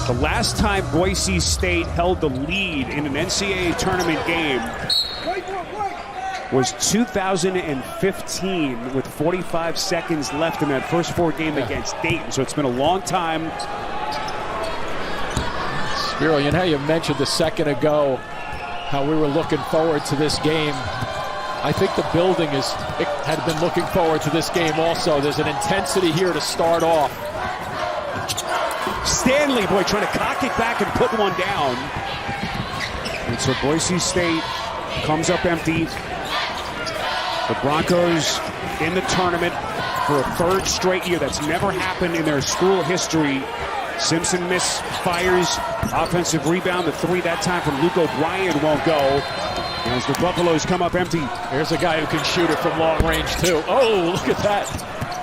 The last time Boise State held the lead in an NCAA tournament game was 2015 with 45 seconds left in that first 4 game against Dayton. So it's been a long time. Spiro, you know, you mentioned a second ago how we were looking forward to this game. I think the building had been looking forward to this game also. There's an intensity here to start off. Stanley, boy, trying to cock it back and put one down. And so Boise State comes up empty. The Broncos in the tournament for a 3rd straight year. That's never happened in their school history. Simpson misfires. Offensive rebound. The 3 that time from Luke O'Brien won't go. As the Buffaloes come up empty. Here's a guy who can shoot it from long range, too. Oh, look at that.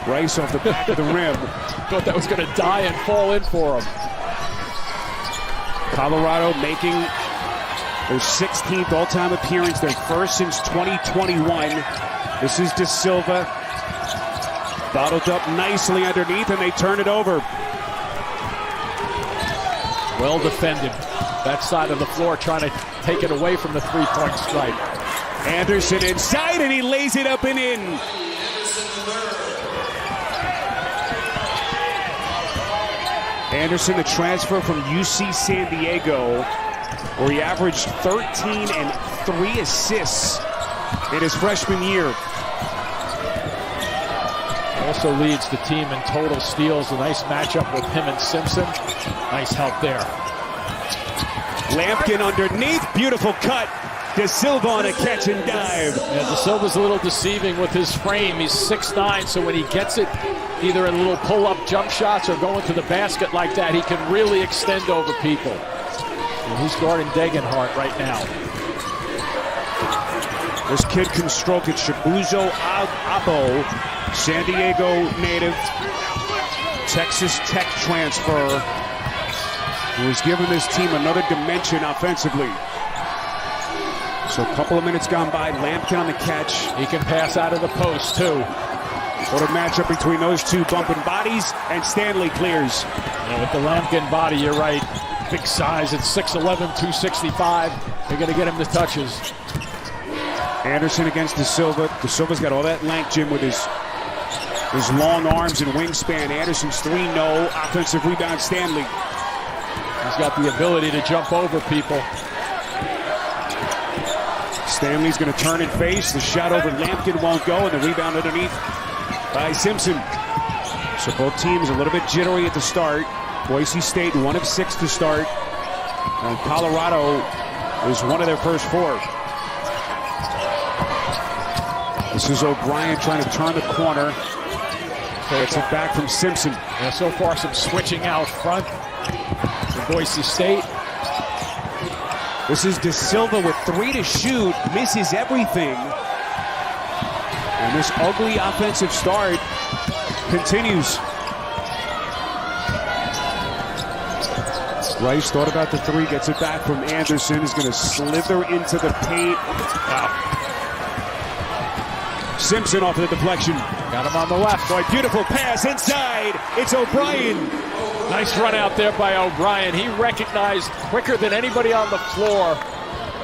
Rice off the back of the rim. Thought that was going to die and fall in for him. Colorado making their 16th all-time appearance, their first since 2021. This is De Silva. Bottled up nicely underneath, and they turn it over. Well defended. That side of the floor trying to take it away from the three-point strike. Anderson inside, and he lays it up and in. Anderson, a transfer from UC San Diego, where he averaged 13 and 3 assists in his freshman year. Also leads the team in total steals. A nice matchup with him and Simpson. Nice help there. Lampkin underneath, beautiful cut. De Silva on a catch and dive. Yeah, De Silva's a little deceiving with his frame. He's 6'9", so when he gets it, either in little pull-up jump shots or going to the basket like that, he can really extend over people. And he's guarding Degenhart right now. This kid can stroke it. Shabuzo Abo, San Diego native, Texas Tech transfer, who has given this team another dimension offensively. So a couple of minutes gone by, Lampkin on the catch. He can pass out of the post, too. What a matchup between those two bumping bodies, and Stanley clears. Yeah, with the Lampkin body, you're right. Big size at 6'11", 265. They're going to get him the touches. Anderson against De Silva. De Silva's got all that length, Jim, with his long arms and wingspan. Anderson's 3, no. Offensive rebound, Stanley. He's got the ability to jump over people. Stanley's going to turn and face. The shot over Lampkin won't go, and the rebound underneath by Simpson. So both teams a little bit jittery at the start. Boise State 1 of 6 to start. And Colorado is one of their first 4. This is O'Brien trying to turn the corner. Gets it back from Simpson. Yeah, so far some switching out front for Boise State. This is De Silva with 3 to shoot. Misses everything. And this ugly offensive start continues. Rice thought about the 3, gets it back from Anderson. Is going to slither into the paint. Wow. Simpson off of the deflection. Got him on the left. Boy, beautiful pass inside. It's O'Brien. Nice run out there by O'Brien. He recognized quicker than anybody on the floor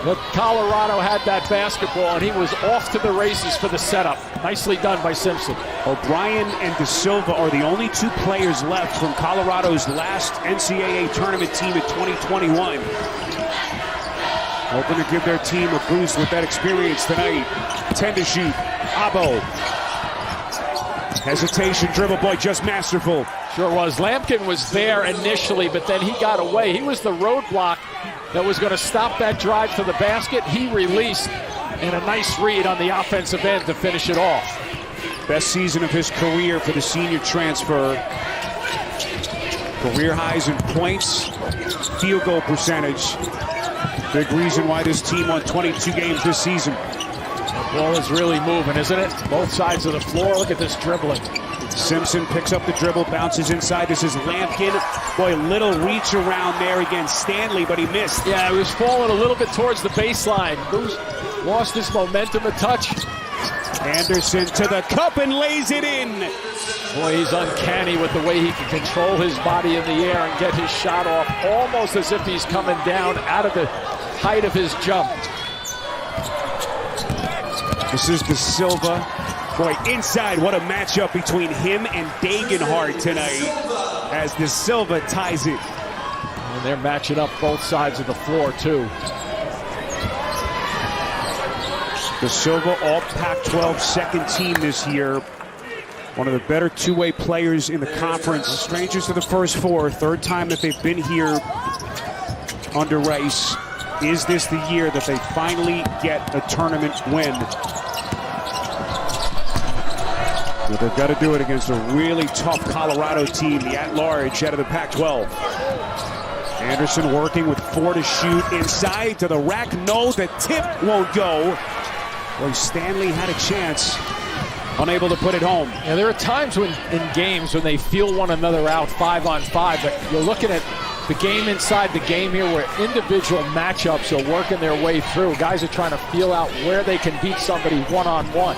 that Colorado had that basketball, and he was off to the races for the setup. Nicely done by Simpson. O'Brien and De Silva are the only 2 players left from Colorado's last NCAA tournament team in 2021. Hoping to give their team a boost with that experience tonight. 10 to shoot. Abo. Hesitation, dribble, boy, just masterful. Sure was. Lampkin was there initially, but then he got away. He was the roadblock that was going to stop that drive to the basket. He released, and a nice read on the offensive end to finish it off. Best season of his career for the senior transfer. Career highs in points, field goal percentage. Big reason why this team won 22 games this season. The ball is really moving, isn't it? Both sides of the floor. Look at this dribbling. Simpson picks up the dribble, bounces inside. This is Lampkin. Boy, little reach around there against Stanley, but he missed. Yeah, he was falling a little bit towards the baseline. Lost his momentum a touch. Anderson to the cup and lays it in. Boy, he's uncanny with the way he can control his body in the air and get his shot off almost as if he's coming down out of the height of his jump. This is De Silva. Boy, inside, what a matchup between him and Degenhardt tonight as De Silva ties it. And they're matching up both sides of the floor, too. De Silva, all Pac-12 second team this year. One of the better two-way players in the conference. Strangers to the first four. Third time that they've been here under Rice. Is this the year that they finally get a tournament win? But they've got to do it against a really tough Colorado team, the at-large out of the Pac-12. Anderson working with 4 to shoot inside to the rack. No, the tip won't go. Boy, Stanley had a chance, unable to put it home. Yeah, there are times when in games when they feel one another out 5-on-5, but you're looking at the game inside the game here where individual matchups are working their way through. Guys are trying to feel out where they can beat somebody one-on-one.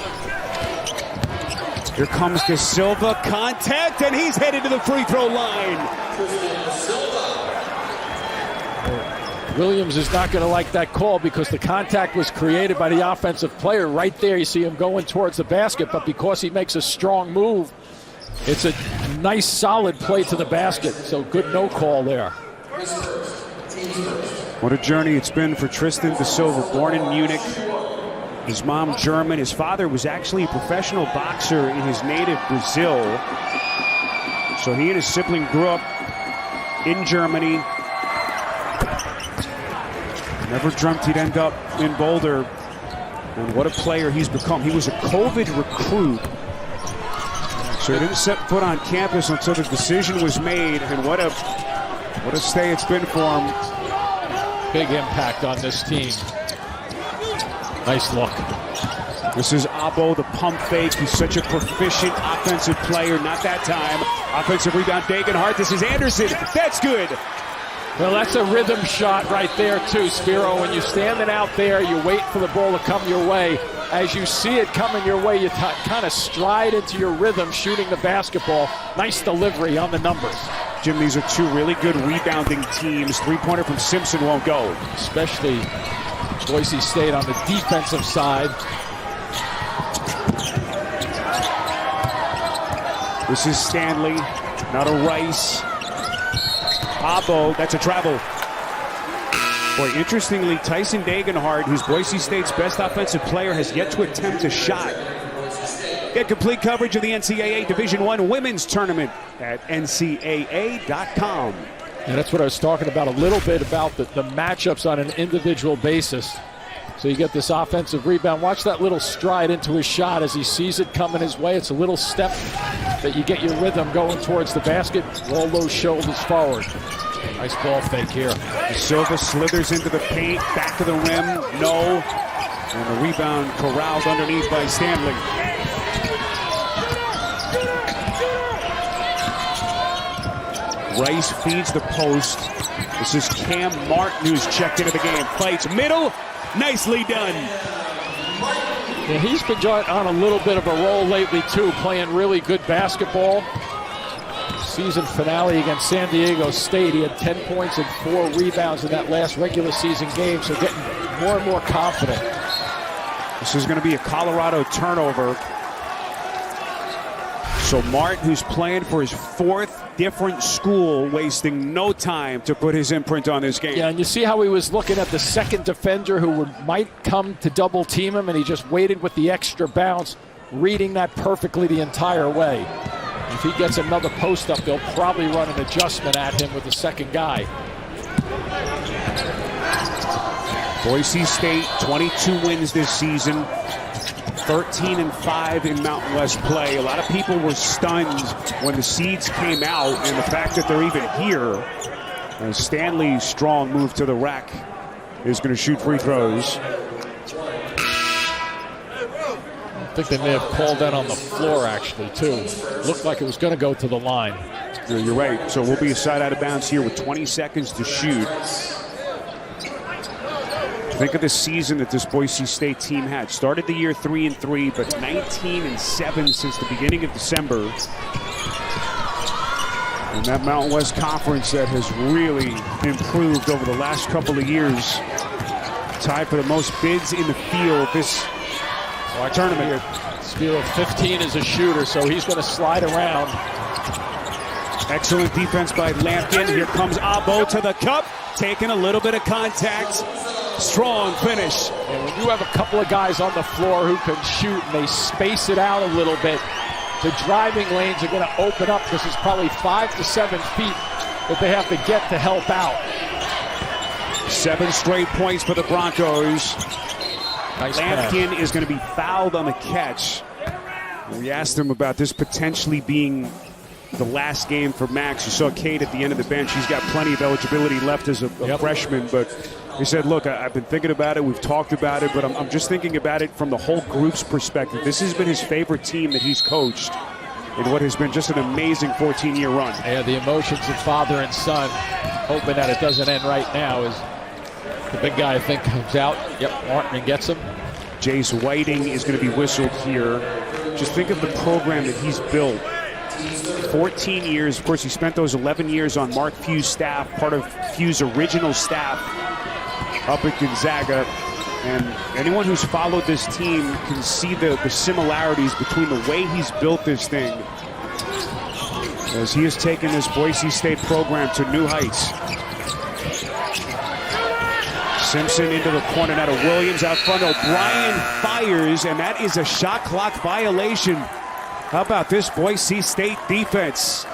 Here comes De Silva, contact, and he's headed to the free throw line. Williams is not going to like that call because the contact was created by the offensive player. Right there, you see him going towards the basket, but because he makes a strong move, it's a nice, solid play to the basket. So good no call there. What a journey it's been for Tristan De Silva, born in Munich. His mom German. His father was actually a professional boxer in his native Brazil. So he and his sibling grew up in Germany. Never dreamt he'd end up in Boulder. And what a player he's become. He was a COVID recruit. So he didn't set foot on campus until the decision was made. And what a stay it's been for him. Big impact on this team. Nice look. This is Abo, the pump fake. He's such a proficient offensive player. Not that time. Offensive rebound, Degenhardt. This is Anderson. That's good. Well, that's a rhythm shot right there, too, Spiro. When you're standing out there, you wait for the ball to come your way. As you see it coming your way, you kind of stride into your rhythm, shooting the basketball. Nice delivery on the numbers. Jim, these are two really good rebounding teams. Three-pointer from Simpson won't go. Especially Boise State on the defensive side. This is Stanley, not a Rice. Abo, that's a travel. Boy, interestingly, Tyson Degenhardt, who's Boise State's best offensive player, has yet to attempt a shot. Get complete coverage of the NCAA Division I Women's Tournament at ncaa.com. And that's what I was talking about a little bit about the matchups on an individual basis. So you get this offensive rebound. Watch that little stride into his shot as he sees it coming his way. It's a little step that you get your rhythm going towards the basket. Roll those shoulders forward. Nice ball fake here. Silva slithers into the paint, back to the rim, no. And the rebound corralled underneath by Stanley. Rice feeds the post. This is Cam Martin who's checked into the game. Fights middle. Nicely done. Yeah, he's been on a little bit of a roll lately, too, playing really good basketball. Season finale against San Diego State. He had 10 points and 4 rebounds in that last regular season game, so getting more and more confident. This is going to be a Colorado turnover. So Martin, who's playing for his 4th different school, wasting no time to put his imprint on this game. Yeah, and you see how he was looking at the second defender who might come to double team him, and he just waited with the extra bounce, reading that perfectly the entire way. If he gets another post up, they'll probably run an adjustment at him with the second guy. Boise State, 22 wins this season. 13-5 in Mountain West play. A lot of people were stunned when the seeds came out, and the fact that they're even here. And Stanley's strong move to the rack is going to shoot free throws. I think they may have called that on the floor, actually, too. Looked like it was going to go to the line. You're right. So we'll be a side out of bounds here with 20 seconds to shoot. Think of the season that this Boise State team had. Started the year 3-3, but 19-7 since the beginning of December. And that Mountain West Conference that has really improved over the last couple of years. Tied for the most bids in the field this tournament. Spiro 15 as a shooter, so he's going to slide around. Excellent defense by Lampkin. Here comes Abo to the cup, taking a little bit of contact. Strong finish. And when you have a couple of guys on the floor who can shoot and they space it out a little bit, the driving lanes are going to open up because it's probably 5 to 7 feet that they have to get to help out. 7 straight points for the Broncos. Nice Lampkin pass. is going to be fouled on the catch. We asked him about this potentially being the last game for Max. You saw Cade at the end of the bench. He's got plenty of eligibility left as a freshman, but he said, look, I've been thinking about it. We've talked about it, but I'm just thinking about it from the whole group's perspective. This has been his favorite team that he's coached in what has been just an amazing 14-year run. Yeah, the emotions of father and son, hoping that it doesn't end right now, is the big guy, I think, comes out. Yep, Martin gets him. Jace Whiting is going to be whistled here. Just think of the program that he's built. 14 years. Of course, he spent those 11 years on Mark Few's staff, part of Few's original staff up at Gonzaga. And anyone who's followed this team can see the similarities between the way he's built this thing as he has taken this Boise State program to new heights. Simpson into the corner now to Williams out front. O'Brien fires, and that is a shot clock violation. How about this Boise State defense?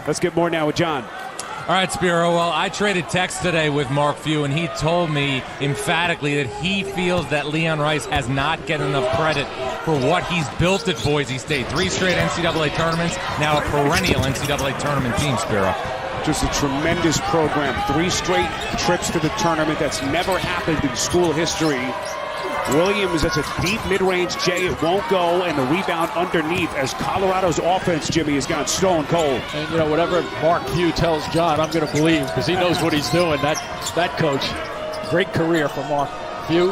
Let's get more now with John. All right, Spiro. Well, I traded text today with Mark Few, and he told me emphatically that he feels that Leon Rice has not get enough credit for what he's built at Boise State. 3 straight NCAA tournaments, now a perennial NCAA tournament team, Spiro. Just a tremendous program. 3 straight trips to the tournament. That's never happened in school history. Williams, that's a deep mid-range J. It won't go, and the rebound underneath as Colorado's offense, Jimmy, has gone stone cold. And, you know, whatever Mark Few tells John, I'm going to believe because he knows what he's doing. That coach, great career for Mark Few.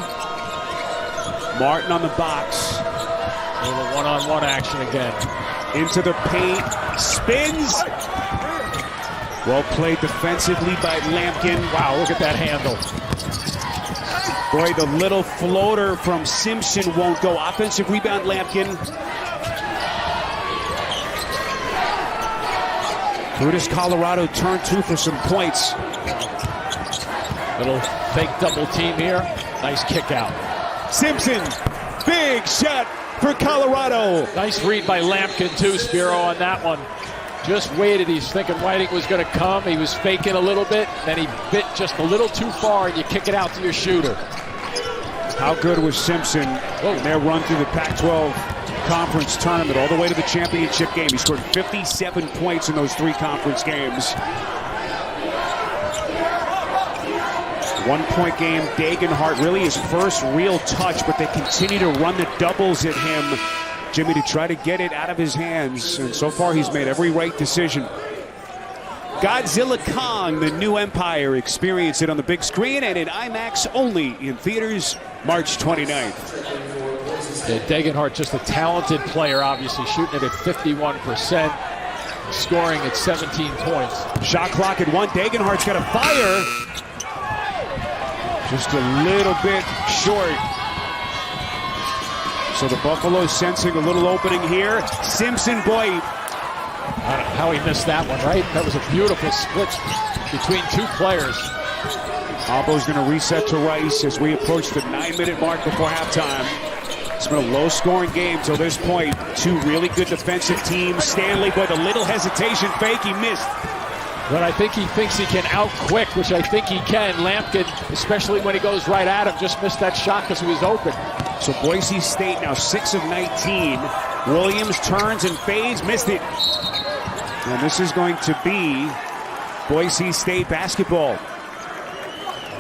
Martin on the box. A little one-on-one action again. Into the paint. Spins. Well played defensively by Lampkin. Wow, look at that handle. Boy, the little floater from Simpson won't go. Offensive rebound, Lampkin. Who does Colorado turn to for some points? Little fake double team here. Nice kick out. Simpson, big shot for Colorado. Nice read by Lampkin too, Spiro, on that one. Just waited. He's thinking Whiting was going to come. He was faking a little bit. Then he bit just a little too far, and you kick it out to your shooter. How good was Simpson in their run through the Pac-12 conference tournament all the way to the championship game? He scored 57 points in those 3 conference games. 1-point game. Degenhart, really his first real touch, but they continue to run the doubles at him, Jimmy, to try to get it out of his hands. And so far, he's made every right decision. Godzilla Kong, the new Empire. Experience it on the big screen and in IMAX only in theaters March 29th. Yeah, Degenhart, just a talented player, obviously, shooting it at 51%, scoring at 17 points. Shot clock at 1. Degenhart's got a fire. Just a little bit short. So the Buffalo sensing a little opening here. Simpson, boy. I don't know how he missed that one, right? That was a beautiful split between 2 players. Abo's going to reset to Rice as we approach the 9-minute mark before halftime. It's been a low-scoring game till this point. 2 really good defensive teams. Stanley, boy, the little hesitation fake, he missed. But I think he thinks he can out-quick, which I think he can. Lampkin, especially when he goes right at him, just missed that shot because he was open. So Boise State now 6 of 19. Williams turns and fades, missed it. And this is going to be Boise State basketball.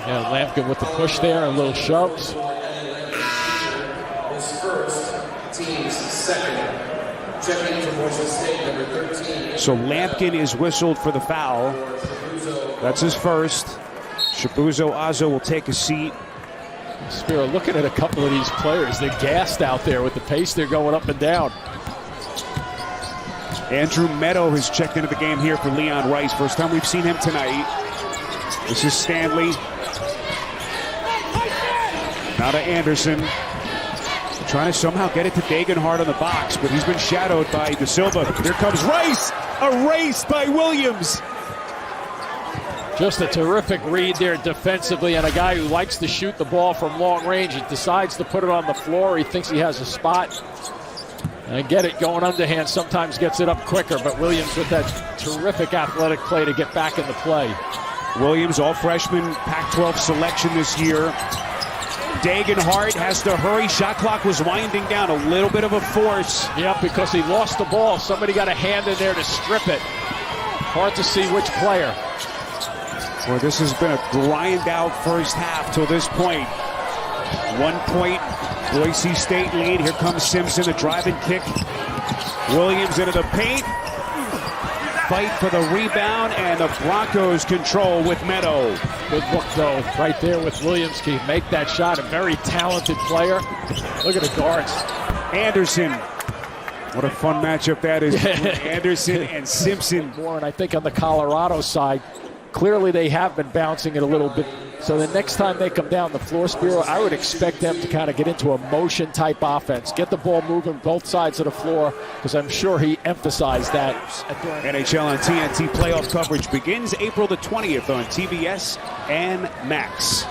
Yeah, Lampkin with the push there, a little shoves. His first, team's second. Checking for Boise State, number 13. So Lampkin is whistled for the foul. That's his first. Shabuzo Azo will take a seat. Spiro looking at a couple of these players. They're gassed out there with the pace they're going up and down. Andrew Meadow has checked into the game here for Leon Rice. First time we've seen him tonight. This is Stanley. Now to Anderson. Trying to somehow get it to Degenhardt on the box, but he's been shadowed by De Silva. Here comes Rice. Erased by Williams. Just a terrific read there defensively, and a guy who likes to shoot the ball from long range. He decides to put it on the floor. He thinks he has a spot. And get it going underhand, sometimes gets it up quicker, but Williams with that terrific athletic play to get back in the play. Williams, all freshman Pac-12 selection this year. Degenhardt has to hurry. Shot clock was winding down. A little bit of a force. Yeah, because he lost the ball. Somebody got a hand in there to strip it. Hard to see which player. Well, this has been a grind-out first half till this point. 1 point, Boise State lead. Here comes Simpson, a driving kick. Williams into the paint. Fight for the rebound, and the Broncos control with Meadow. Good look, though, right there with Williams. Can make that shot. A very talented player. Look at the guards. Anderson. What a fun matchup that is. Anderson and Simpson. More, and I think on the Colorado side, clearly they have been bouncing it a little bit. So the next time they come down the floor, Spiro, I would expect them to kind of get into a motion-type offense. Get the ball moving both sides of the floor, because I'm sure he emphasized that. NHL on TNT playoff coverage begins April the 20th on TBS and Max.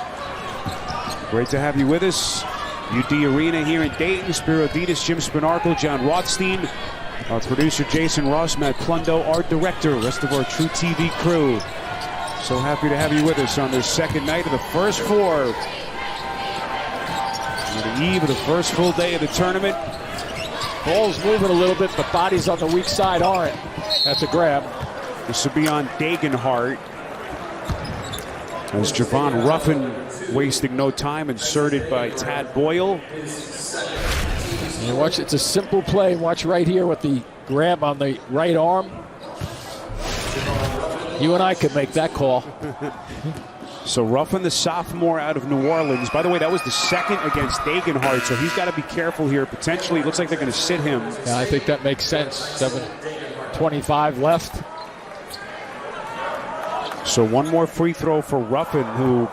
Great to have you with us. UD Arena here in Dayton. Spiro Ditas, Jim Spinarkle, John Rothstein, our producer Jason Ross, Matt Plundo, our director, rest of our True TV crew. So happy to have you with us on this second night of the first four. On the eve of the first full day of the tournament. Ball's moving a little bit, but bodies on the weak side aren't. That's a grab. This will be on Degenhardt. As Javon Ruffin wasting no time, inserted by Tad Boyle. And watch, it's a simple play. Watch right here with the grab on the right arm. You and I could make that call. So Ruffin, the sophomore out of New Orleans. By the way, that was the second against Degenhardt, so he's got to be careful here. Potentially, it looks like they're going to sit him. Yeah, I think that makes sense. 7:25 left. So one more free throw for Ruffin, who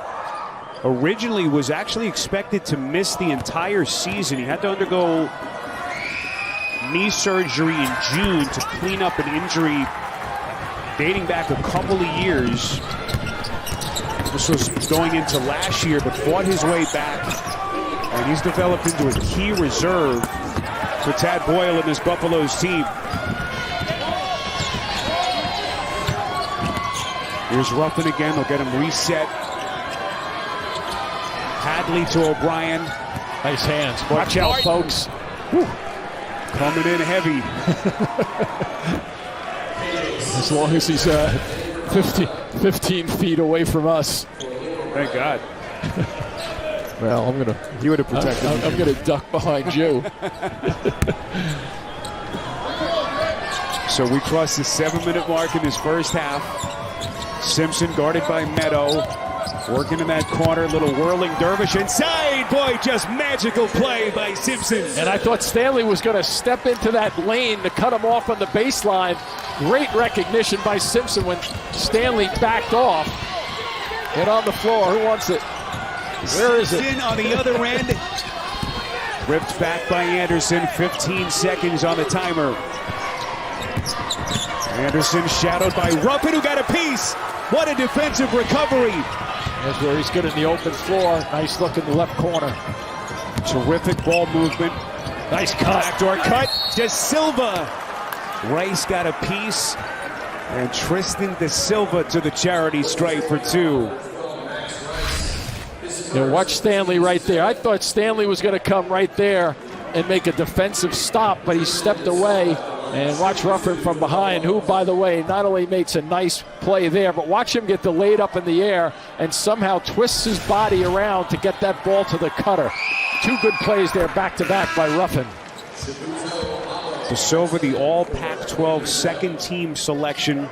originally was actually expected to miss the entire season. He had to undergo knee surgery in June to clean up an injury dating back a couple of years. This was going into last year, but fought his way back. And he's developed into a key reserve for Tad Boyle and his Buffaloes team. Here's Ruffin again. They'll get him reset. Hadley to O'Brien. Nice hands. Watch out, folks. Whew. Coming in heavy. As long as he's 15 feet away from us. Thank God. Well, You would have protected me. I'm going to duck behind you. So we crossed the 7-minute mark in this first half. Simpson guarded by Meadow. Working in that corner, little whirling dervish inside. Boy, just magical play by Simpson. And I thought Stanley was going to step into that lane to cut him off on the baseline. Great recognition by Simpson when Stanley backed off. And on the floor, who wants it? Where is it? Simpson on the other end. Ripped back by Anderson. 15 seconds on the timer. Anderson shadowed by Ruffin, who got a piece. What a defensive recovery. That's where he's good in the open floor. Nice look in the left corner. Terrific ball movement. Nice cut. Backdoor cut. De Silva. Rice got a piece. And Tristan De Silva to the charity stripe for two. Now watch Stanley right there. I thought Stanley was going to come right there and make a defensive stop, but he stepped away. And watch Ruffin from behind, who, by the way, not only makes a nice play there, but watch him get the laid up in the air and somehow twists his body around to get that ball to the cutter. Two good plays there back-to-back by Ruffin. De Silva, the all Pac-12 second team selection.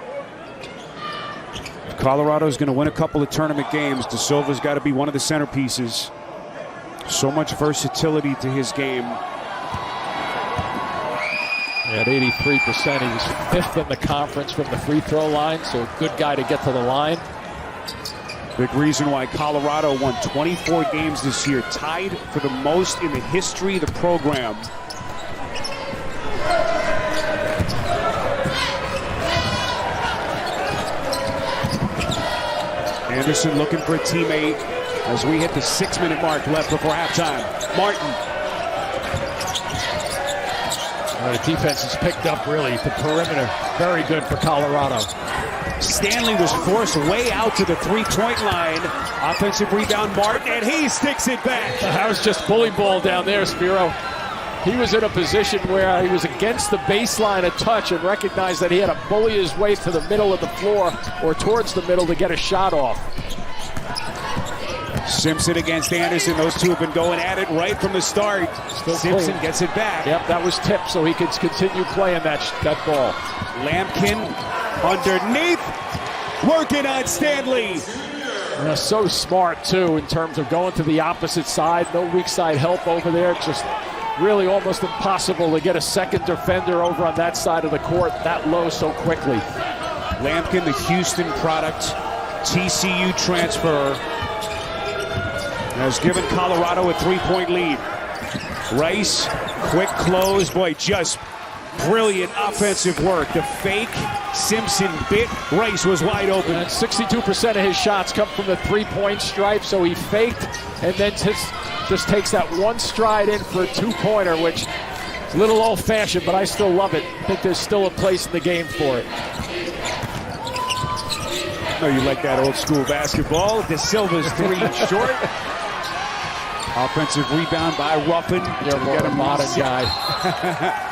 Colorado's going to win a couple of tournament games. De Silva's got to be one of the centerpieces. So much versatility to his game. At 83%, he was 5th in the conference from the free throw line, so a good guy to get to the line. Big reason why Colorado won 24 games this year, tied for the most in the history of the program. Anderson looking for a teammate as we hit the 6-minute mark left before halftime. Martin. The defense has picked up really the perimeter. Very good for Colorado. Stanley was forced way out to the three-point line. Offensive rebound, Martin, and he sticks it back. That was just bully ball down there, Spiro. He was in a position where he was against the baseline a touch and recognized that he had to bully his way to the middle of the floor or towards the middle to get a shot off. Simpson against Anderson. Those two have been going at it right from the start. Simpson gets it back. Yep, that was tipped so he could continue playing that ball. Lampkin underneath, working on Stanley. So smart, too, in terms of going to the opposite side. No weak side help over there. Just really almost impossible to get a second defender over on that side of the court that low so quickly. Lampkin, the Houston product, TCU transfer, has given Colorado a 3-point lead. Rice, quick close. Boy, just brilliant offensive work. The fake, Simpson bit. Rice was wide open. And 62% of his shots come from the three-point stripe, so he faked and then just takes that one stride in for a two-pointer, which is a little old-fashioned, but I still love it. I think there's still a place in the game for it. Oh, you like that old-school basketball. De Silva's three short. Offensive rebound by Ruffin. You're more a modern guy.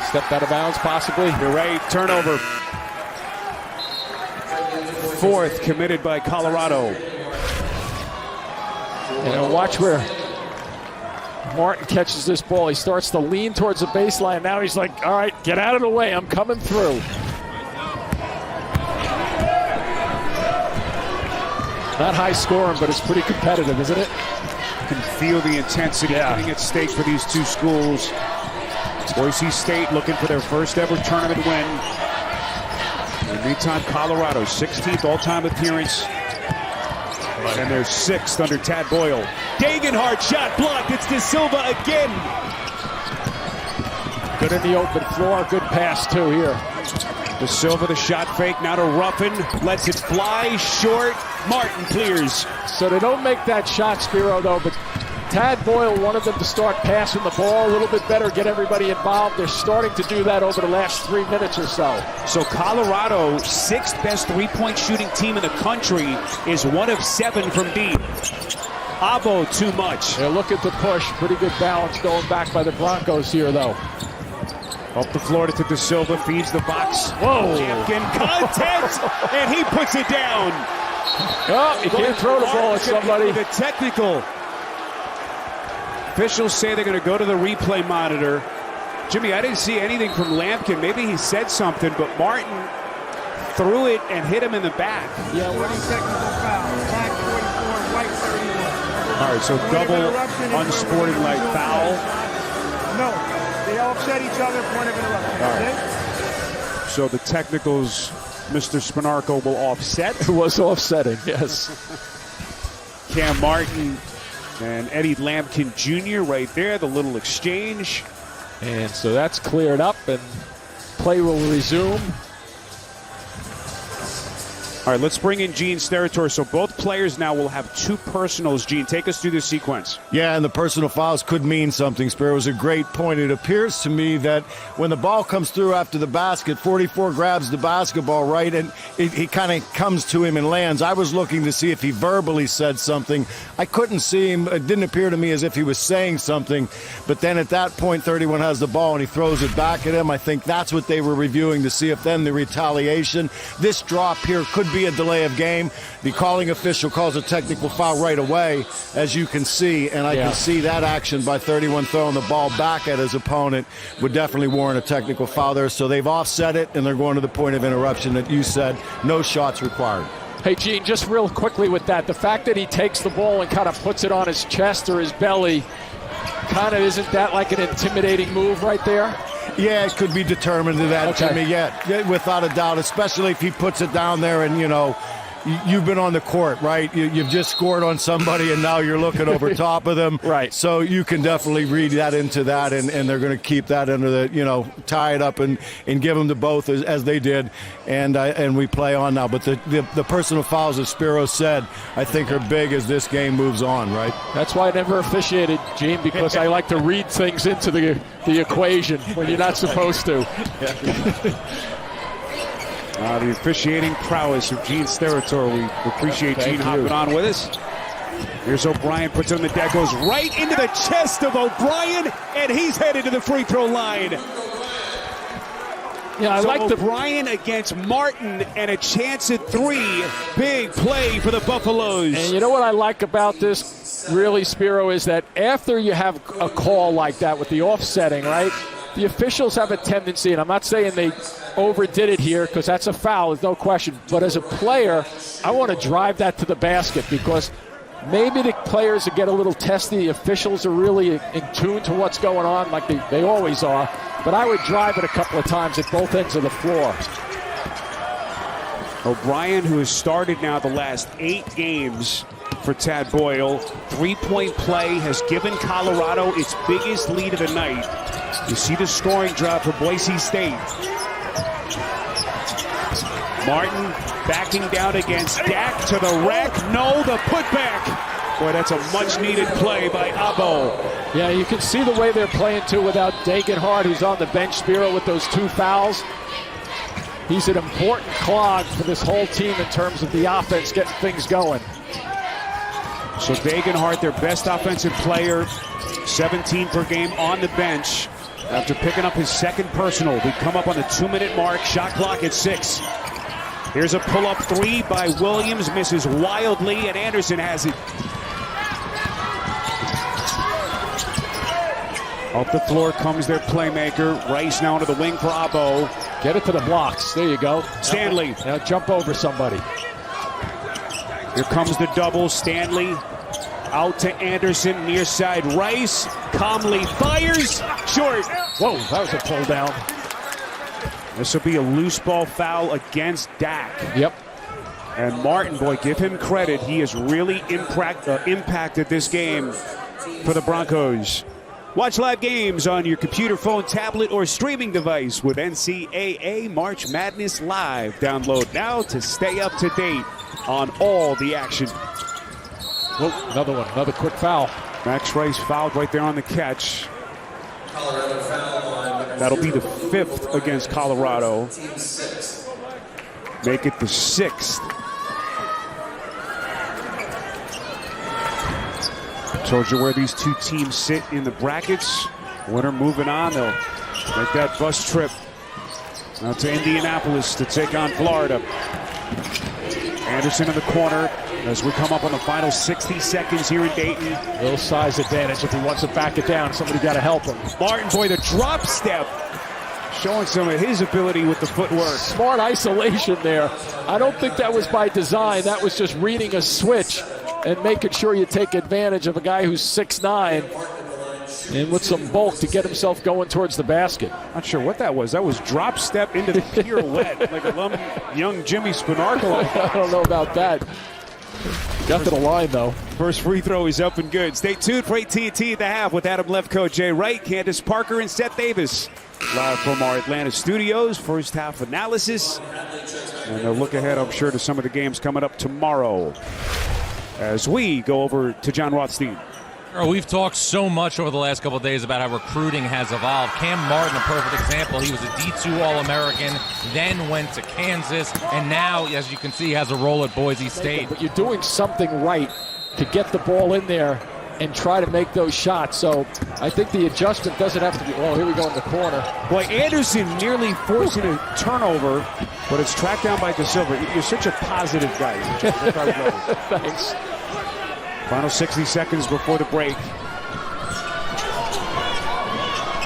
Stepped out of bounds, possibly. You're right. Turnover. Fourth committed by Colorado. And watch where Martin catches this ball. He starts to lean towards the baseline. Now he's like, all right, get out of the way. I'm coming through. Not high scoring, but it's pretty competitive, isn't it? Can feel the intensity getting at stake for these two schools. Boise State looking for their first ever tournament win. In the meantime, Colorado, 16th all-time appearance. And they're 6th under Tad Boyle. Dagenhart shot blocked. It's De Silva again. Good in the open floor. Good pass, too, here. De Silva, the shot fake. Now to Ruffin. Lets it fly short. Martin clears. So they don't make that shot, Spiro, though, but Tad Boyle wanted them to start passing the ball a little bit better, get everybody involved. They're starting to do that over the last 3 minutes or so. So Colorado, 6th best three-point shooting team in the country, is 1 of 7 from deep. Abo too much. Yeah, look at the push. Pretty good balance going back by the Broncos here, though. Up the floor to De Silva, feeds the box. Whoa! Champion contact, and he puts it down. Oh, you can't throw the ball at somebody. The technical. Officials say they're going to go to the replay monitor. Jimmy, I didn't see anything from Lampkin. Maybe he said something, but Martin threw it and hit him in the back. Yeah, one technical foul. Black 44, white 31. All right, so double unsporting-like foul. No, they offset each other, point of interruption. All right. So the technicals, Mr. Spinarco will offset. It was offsetting, yes. Cam Martin and Eddie Lampkin Jr. right there, the little exchange. And so that's cleared up, and play will resume. All right, let's bring in Gene Steratore. So both players now will have 2 personals. Gene, take us through the sequence. Yeah, and the personal fouls could mean something. Spiro was a great point. It appears to me that when the ball comes through after the basket, 44 grabs the basketball, right, and he kind of comes to him and lands. I was looking to see if he verbally said something. I couldn't see him. It didn't appear to me as if he was saying something. But then at that point, 31 has the ball, and he throws it back at him. I think that's what they were reviewing to see if then the retaliation. This drop here could be a delay of game. The calling official calls a technical foul right away, as you can see, and I can see that action by 31 throwing the ball back at his opponent would definitely warrant a technical foul there. So they've offset it, and they're going to the point of interruption that you said, no shots required. Hey, Gene, just real quickly with that, the fact that he takes the ball and kind of puts it on his chest or his belly, kind of, isn't that like an intimidating move right there? Yeah, it could be determined to that, Okay. Jimmy. Yeah, without a doubt, especially if he puts it down there and, you've been on the court, right? You've just scored on somebody, and now you're looking over top of them. Right. So you can definitely read that into that, and they're going to keep that under the, tie it up and give them to both as they did, and we play on now. But the personal fouls, as Spiro said, I think are big as this game moves on, right? That's why I never officiated, Gene, because I like to read things into the equation when you're not supposed to. The officiating prowess of Gene Steratore. We appreciate Gene hopping on with us. Here's O'Brien, puts it on the deck, goes right into the chest of O'Brien, and he's headed to the free throw line. Yeah, I like O'Brien against Martin, and a chance at 3. Big play for the Buffaloes. And you know what I like about this, really, Spiro, is that after you have a call like that with the offsetting, right, the officials have a tendency, and I'm not saying they overdid it here because that's a foul, there's no question, but as a player, I want to drive that to the basket because maybe the players will get a little testy. The officials are really in tune to what's going on like they always are, but I would drive it a couple of times at both ends of the floor. O'Brien, who has started now the last 8 games for Tad Boyle, 3-point play has given Colorado its biggest lead of the night. You see the scoring drop for Boise State. Martin backing down against Dak to the rack. No, the putback. Boy, that's a much-needed play by Abo. Yeah, you can see the way they're playing, too, without Dagenhart, who's on the bench, Spiro, with those 2 fouls. He's an important clog for this whole team in terms of the offense getting things going. So Dagenhart, their best offensive player, 17 per game on the bench. After picking up his second personal, we come up on the 2-minute mark. Shot clock at 6. Here's a pull-up 3 by Williams. Misses wildly, and Anderson has it. Up the floor comes their playmaker. Rice now into the wing for Abo. Get it to the blocks. There you go. Stanley. Now jump over somebody. Here comes the double. Stanley out to Anderson. Near side Rice. Calmly fires. Short. Whoa, that was a pull down. This will be a loose ball foul against Dak. Yep. And Martin, boy, give him credit. He has really impacted this game for the Broncos. Watch live games on your computer, phone, tablet, or streaming device with NCAA March Madness Live. Download now to stay up to date on all the action. Oh, another one. Another quick foul. Max Rice fouled right there on the catch. That'll be the 5th against Colorado. Make it the 6th. Told you where these 2 teams sit in the brackets. Winner moving on. They'll make that bus trip out to Indianapolis to take on Florida. Anderson in the corner as we come up on the final 60 seconds here in Dayton. Little size advantage. If he wants to back it down, somebody got to help him. Martin, boy, the drop step. Showing some of his ability with the footwork. Smart isolation there. I don't think that was by design. That was just reading a switch and making sure you take advantage of a guy who's 6'9" and with some bulk to get himself going towards the basket. Not sure what that was. That was drop step into the pirouette like a young Jimmy Spanarkel. I don't know about that. Got to the line, though. First free throw is up and good. Stay tuned for AT&T at the half with Adam Lefkoe, Jay Wright, Candace Parker, and Seth Davis. Live from our Atlanta studios. First half analysis. And a look ahead, I'm sure, to some of the games coming up tomorrow as we go over to John Rothstein. We've talked so much over the last couple of days about how recruiting has evolved. Cam Martin, a perfect example. He was a D2 All-American, then went to Kansas, and now, as you can see, has a role at Boise State. But you're doing something right to get the ball in there and try to make those shots. So I think the adjustment doesn't have to be, oh, here we go in the corner. Boy, Anderson nearly forcing a turnover, but it's tracked down by DeSilva. You're such a positive guy. Thanks. Final 60 seconds before the break.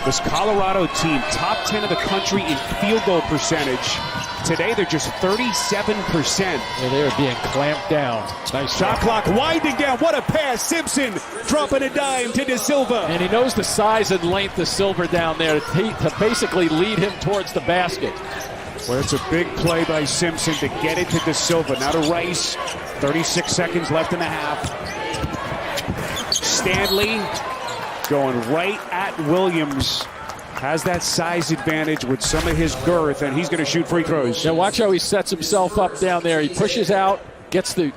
This Colorado team, top 10 of the country in field goal percentage. Today, they're just 37%. Yeah, they are being clamped down. Nice Shot clock winding down. What a pass. Simpson dropping a dime to De Silva. And he knows the size and length of Silver down there to basically lead him towards the basket. Well, it's a big play by Simpson to get it to De Silva. Now to Rice. 36 seconds left in the half. Stanley going right at Williams. Has that size advantage with some of his girth, and he's going to shoot free throws. Now watch how he sets himself up down there. He pushes out, gets the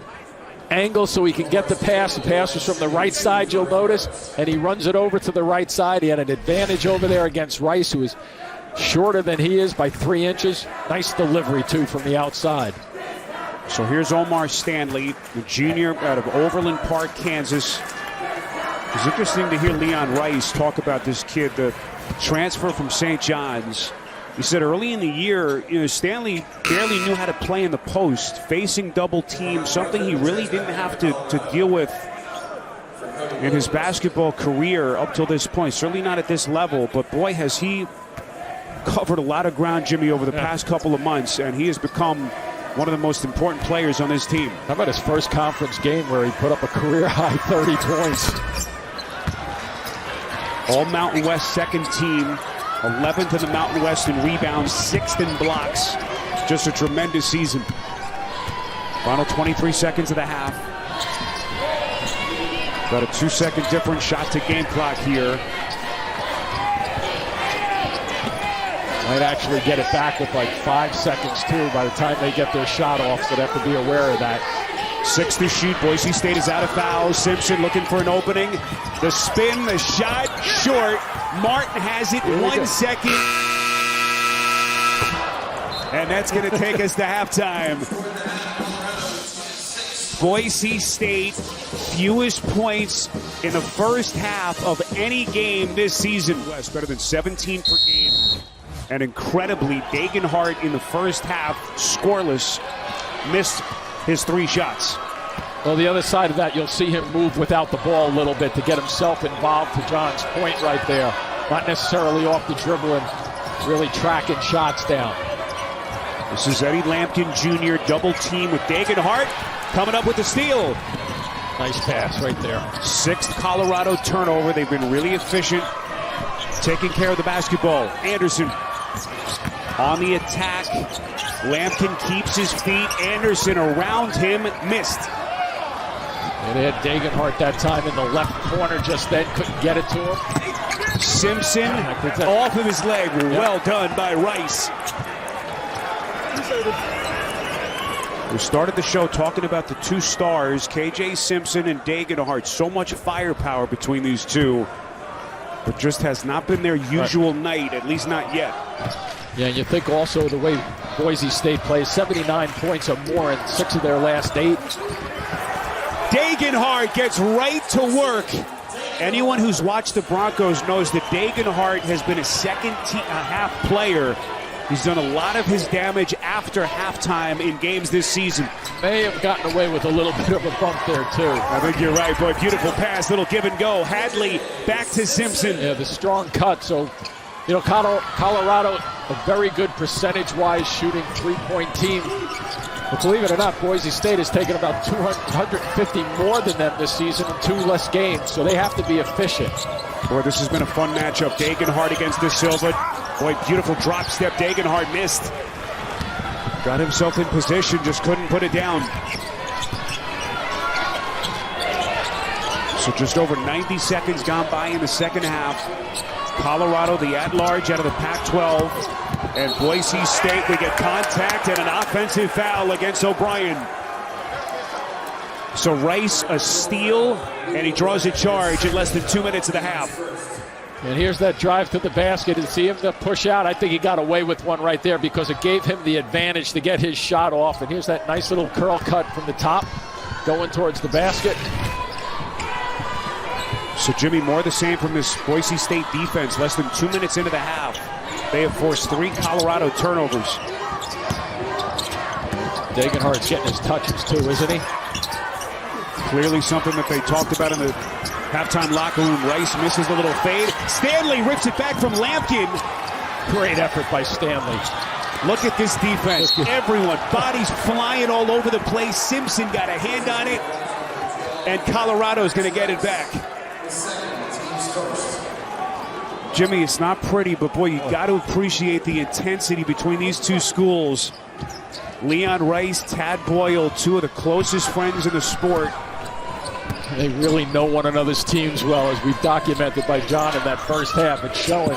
angle so he can get the pass. The pass was from the right side, you'll notice, and he runs it over to the right side. He had an advantage over there against Rice, who is shorter than he is by 3 inches. Nice delivery, too, from the outside. So here's Omar Stanley, the junior out of Overland Park, Kansas. It's interesting to hear Leon Rice talk about this kid, the transfer from St. John's. He said early in the year, Stanley barely knew how to play in the post, facing double teams, something he really didn't have to deal with in his basketball career up till this point. Certainly not at this level, but boy, has he covered a lot of ground, Jimmy, over the past couple of months, and he has become one of the most important players on this team. How about his first conference game where he put up a career-high 30 points? All Mountain West second team, 11th in the Mountain West in rebounds, 6th in blocks. Just a tremendous season. Final 23 seconds of the half. Got a 2-second difference, shot to game clock here. Might actually get it back with like 5 seconds, too, by the time they get their shot off, so they have to be aware of that. 6 to shoot. Boise State is out of fouls. Simpson looking for an opening. The spin, the shot, short. Martin has it, 1 second. And that's going to take us to halftime. Boise State, fewest points in the first half of any game this season. West better than 17 per game. And incredibly, Degenhardt in the first half, scoreless, missed his 3 shots. Well, the other side of that, you'll see him move without the ball a little bit to get himself involved, to John's point right there. Not necessarily off the dribble and really tracking shots down. This is Eddie Lampkin Jr. double team with Degenhardt coming up with the steal. Nice pass right there. 6th Colorado turnover. They've been really efficient taking care of the basketball. Anderson on the attack. Lampkin keeps his feet. Anderson around him, missed. And they had Degenhardt that time in the left corner just then. Couldn't get it to him. Simpson off of his leg. Well done by Rice. We started the show talking about the 2 stars, KJ Simpson and Degenhardt. So much firepower between these two, but just has not been their usual night, at least not yet. Yeah, and you think also the way Boise State plays, 79 points or more in 6 of their last 8. Degenhardt gets right to work. Anyone who's watched the Broncos knows that Degenhardt has been a half player. He's done a lot of his damage after halftime in games this season. May have gotten away with a little bit of a bump there, too. I think you're right, boy. Beautiful pass, little give and go. Hadley back to Simpson. Yeah, the strong cut. So, Colorado, a very good percentage-wise shooting three-point team. But believe it or not, Boise State has taken about 250 more than them this season in 2 less games, so they have to be efficient. Boy, this has been a fun matchup. Degenhardt against De Silva. Boy, beautiful drop step. Degenhardt missed. Got himself in position, just couldn't put it down. So just over 90 seconds gone by in the second half. Colorado, the at-large out of the Pac-12. And Boise State, we get contact and an offensive foul against O'Brien. So Rice, a steal, and he draws a charge in less than 2 minutes of the half. And here's that drive to the basket, and see him to push out. I think he got away with one right there because it gave him the advantage to get his shot off. And here's that nice little curl cut from the top going towards the basket. So Jimmy, more the same from this Boise State defense. Less than 2 minutes into the half, they have forced 3 Colorado turnovers. Degenhardt's getting his touches too, isn't he? Clearly something that they talked about in the halftime locker room. Rice misses the little fade. Stanley rips it back from Lampkin. Great effort by Stanley. Look at this defense. Everyone, bodies flying all over the place. Simpson got a hand on it, and Colorado's going to get it back. Jimmy, it's not pretty, but boy, you got to appreciate the intensity between these two schools. Leon Rice, Tad Boyle, two of the closest friends in the sport. They really know one another's teams well, as we've documented by John in that first half. It's showing.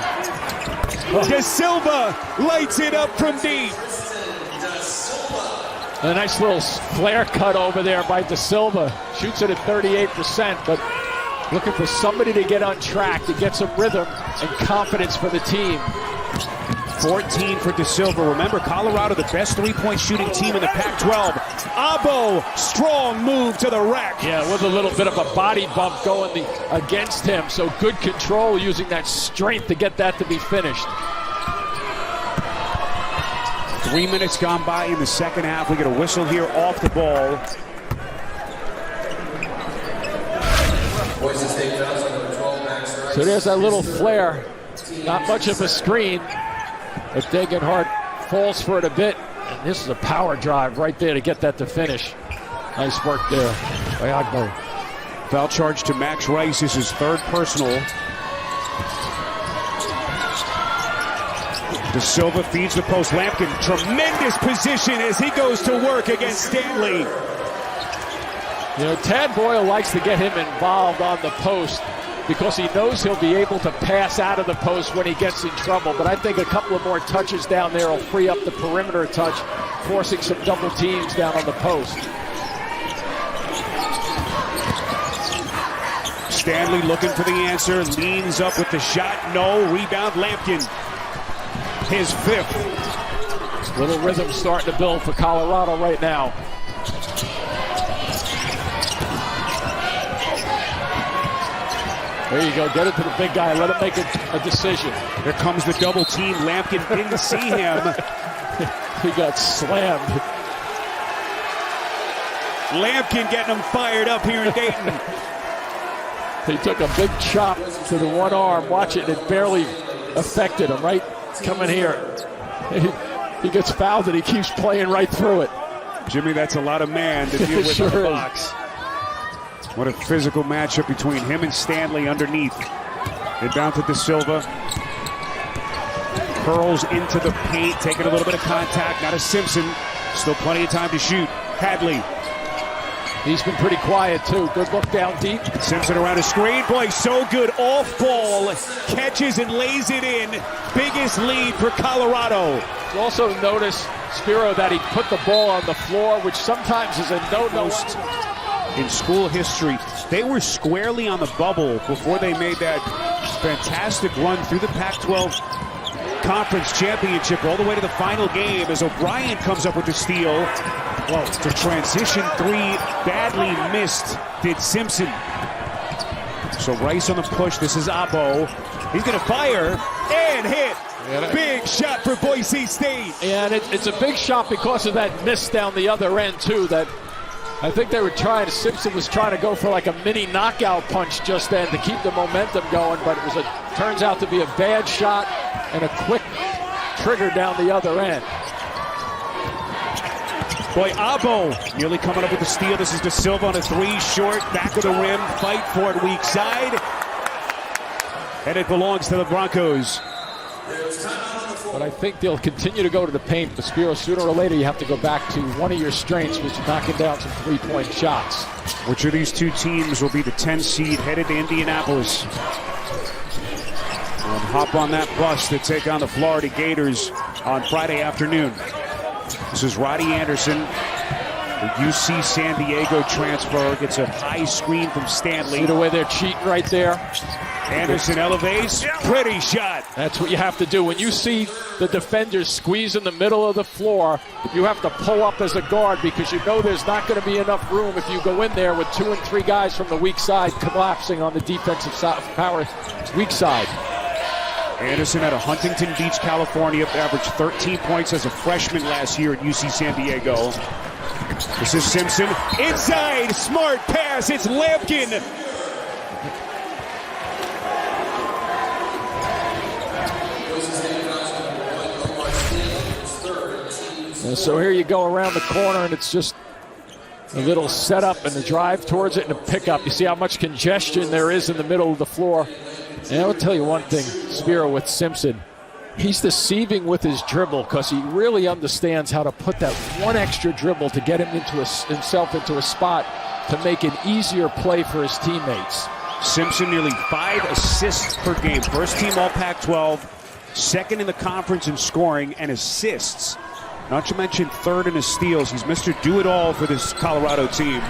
De Silva lights it up from deep. A nice little flare cut over there by De Silva. Shoots it at 38%, but looking for somebody to get on track, to get some rhythm and confidence for the team. 14 for De Silva. Remember, Colorado, the best three-point shooting team in the Pac-12. Abo, strong move to the rack. Yeah, with a little bit of a body bump going against him. So good control, using that strength to get that to be finished. 3 minutes gone by in the second half. We get a whistle here off the ball. Boise State fouls number 12, Max Rice. So there's that little flare. Not much of a screen, but Degenhardt falls for it a bit. And this is a power drive right there to get that to finish. Nice work there by Agbo. Foul charge to Max Rice. This is third personal. De Silva feeds the post. Lampkin, tremendous position as he goes to work against Stanley. You know, Tad Boyle likes to get him involved on the post because he knows he'll be able to pass out of the post when he gets in trouble. But I think a couple of more touches down there will free up the perimeter touch, forcing some double teams down on the post. Stanley looking for the answer, leans up with the shot. No, rebound Lampkin. His fifth. Little rhythm starting to build for Colorado right now. There you go. Get it to the big guy. Let him make a decision. Here comes the double team. Lampkin didn't see him. He got slammed. Lampkin getting him fired up here in Dayton. He took a big chop to the one arm. Watch it. It barely affected him, right? Coming here. He gets fouled and he keeps playing right through it. Jimmy, that's a lot of man to deal with Sure in the is. box. What a physical matchup between him and Stanley underneath. Inbound to De Silva. Curls into the paint, taking a little bit of contact. Not a Simpson. Still plenty of time to shoot. Hadley. He's been pretty quiet, too. Good look down deep. Simpson around a screen. Boy, so good. Off ball. Catches and lays it in. Biggest lead for Colorado. You also notice, Spiro, that he put the ball on the floor, which sometimes is a no-no. In school history, they were squarely on the bubble before they made that fantastic run through the Pac-12 Conference Championship all the way to the final game as O'Brien comes up with the steal. Well, to transition three, badly missed, did Simpson. So Rice on the push. This is Abo. He's going to fire and hit. Big shot for Boise State. And it's a big shot because of that miss down the other end, too. That I think they were Simpson was trying to go for like a mini knockout punch just then to keep the momentum going, but it turns out to be a bad shot and a quick trigger down the other end. Boy, Abo nearly coming up with the steal. This is De Silva on a three, short, back of the rim, fight for it, weak side. And it belongs to the Broncos. But I think they'll continue to go to the paint. But Spiro, sooner or later, you have to go back to one of your strengths, which is knocking down some three-point shots. Which of these two teams will be the 10 seed headed to Indianapolis? And hop on that bus to take on the Florida Gators on Friday afternoon. This is Roddy Anderson, the UC San Diego transfer. Gets a high screen from Stanley. See the way they're cheating right there? Anderson elevates. Pretty shot. That's what you have to do. When you see the defenders squeeze in the middle of the floor, you have to pull up as a guard because you know there's not going to be enough room if you go in there with 2 and 3 guys from the weak side collapsing on the defensive power weak side. Anderson out of Huntington Beach, California, averaged 13 points as a freshman last year at UC San Diego. This is Simpson. Inside, smart pass. It's Lampkin. And so here you go around the corner, and it's just a little setup and the drive towards it and a pickup. You see how much congestion there is in the middle of the floor. And I will tell you one thing, Spiro, with Simpson, he's deceiving with his dribble because he really understands how to put that one extra dribble to get him himself into a spot to make an easier play for his teammates. Simpson nearly 5 assists per game. First team all Pac-12, second in the conference in scoring and assists. Not to mention third in his steals. He's Mr. Do-It-All for this Colorado team.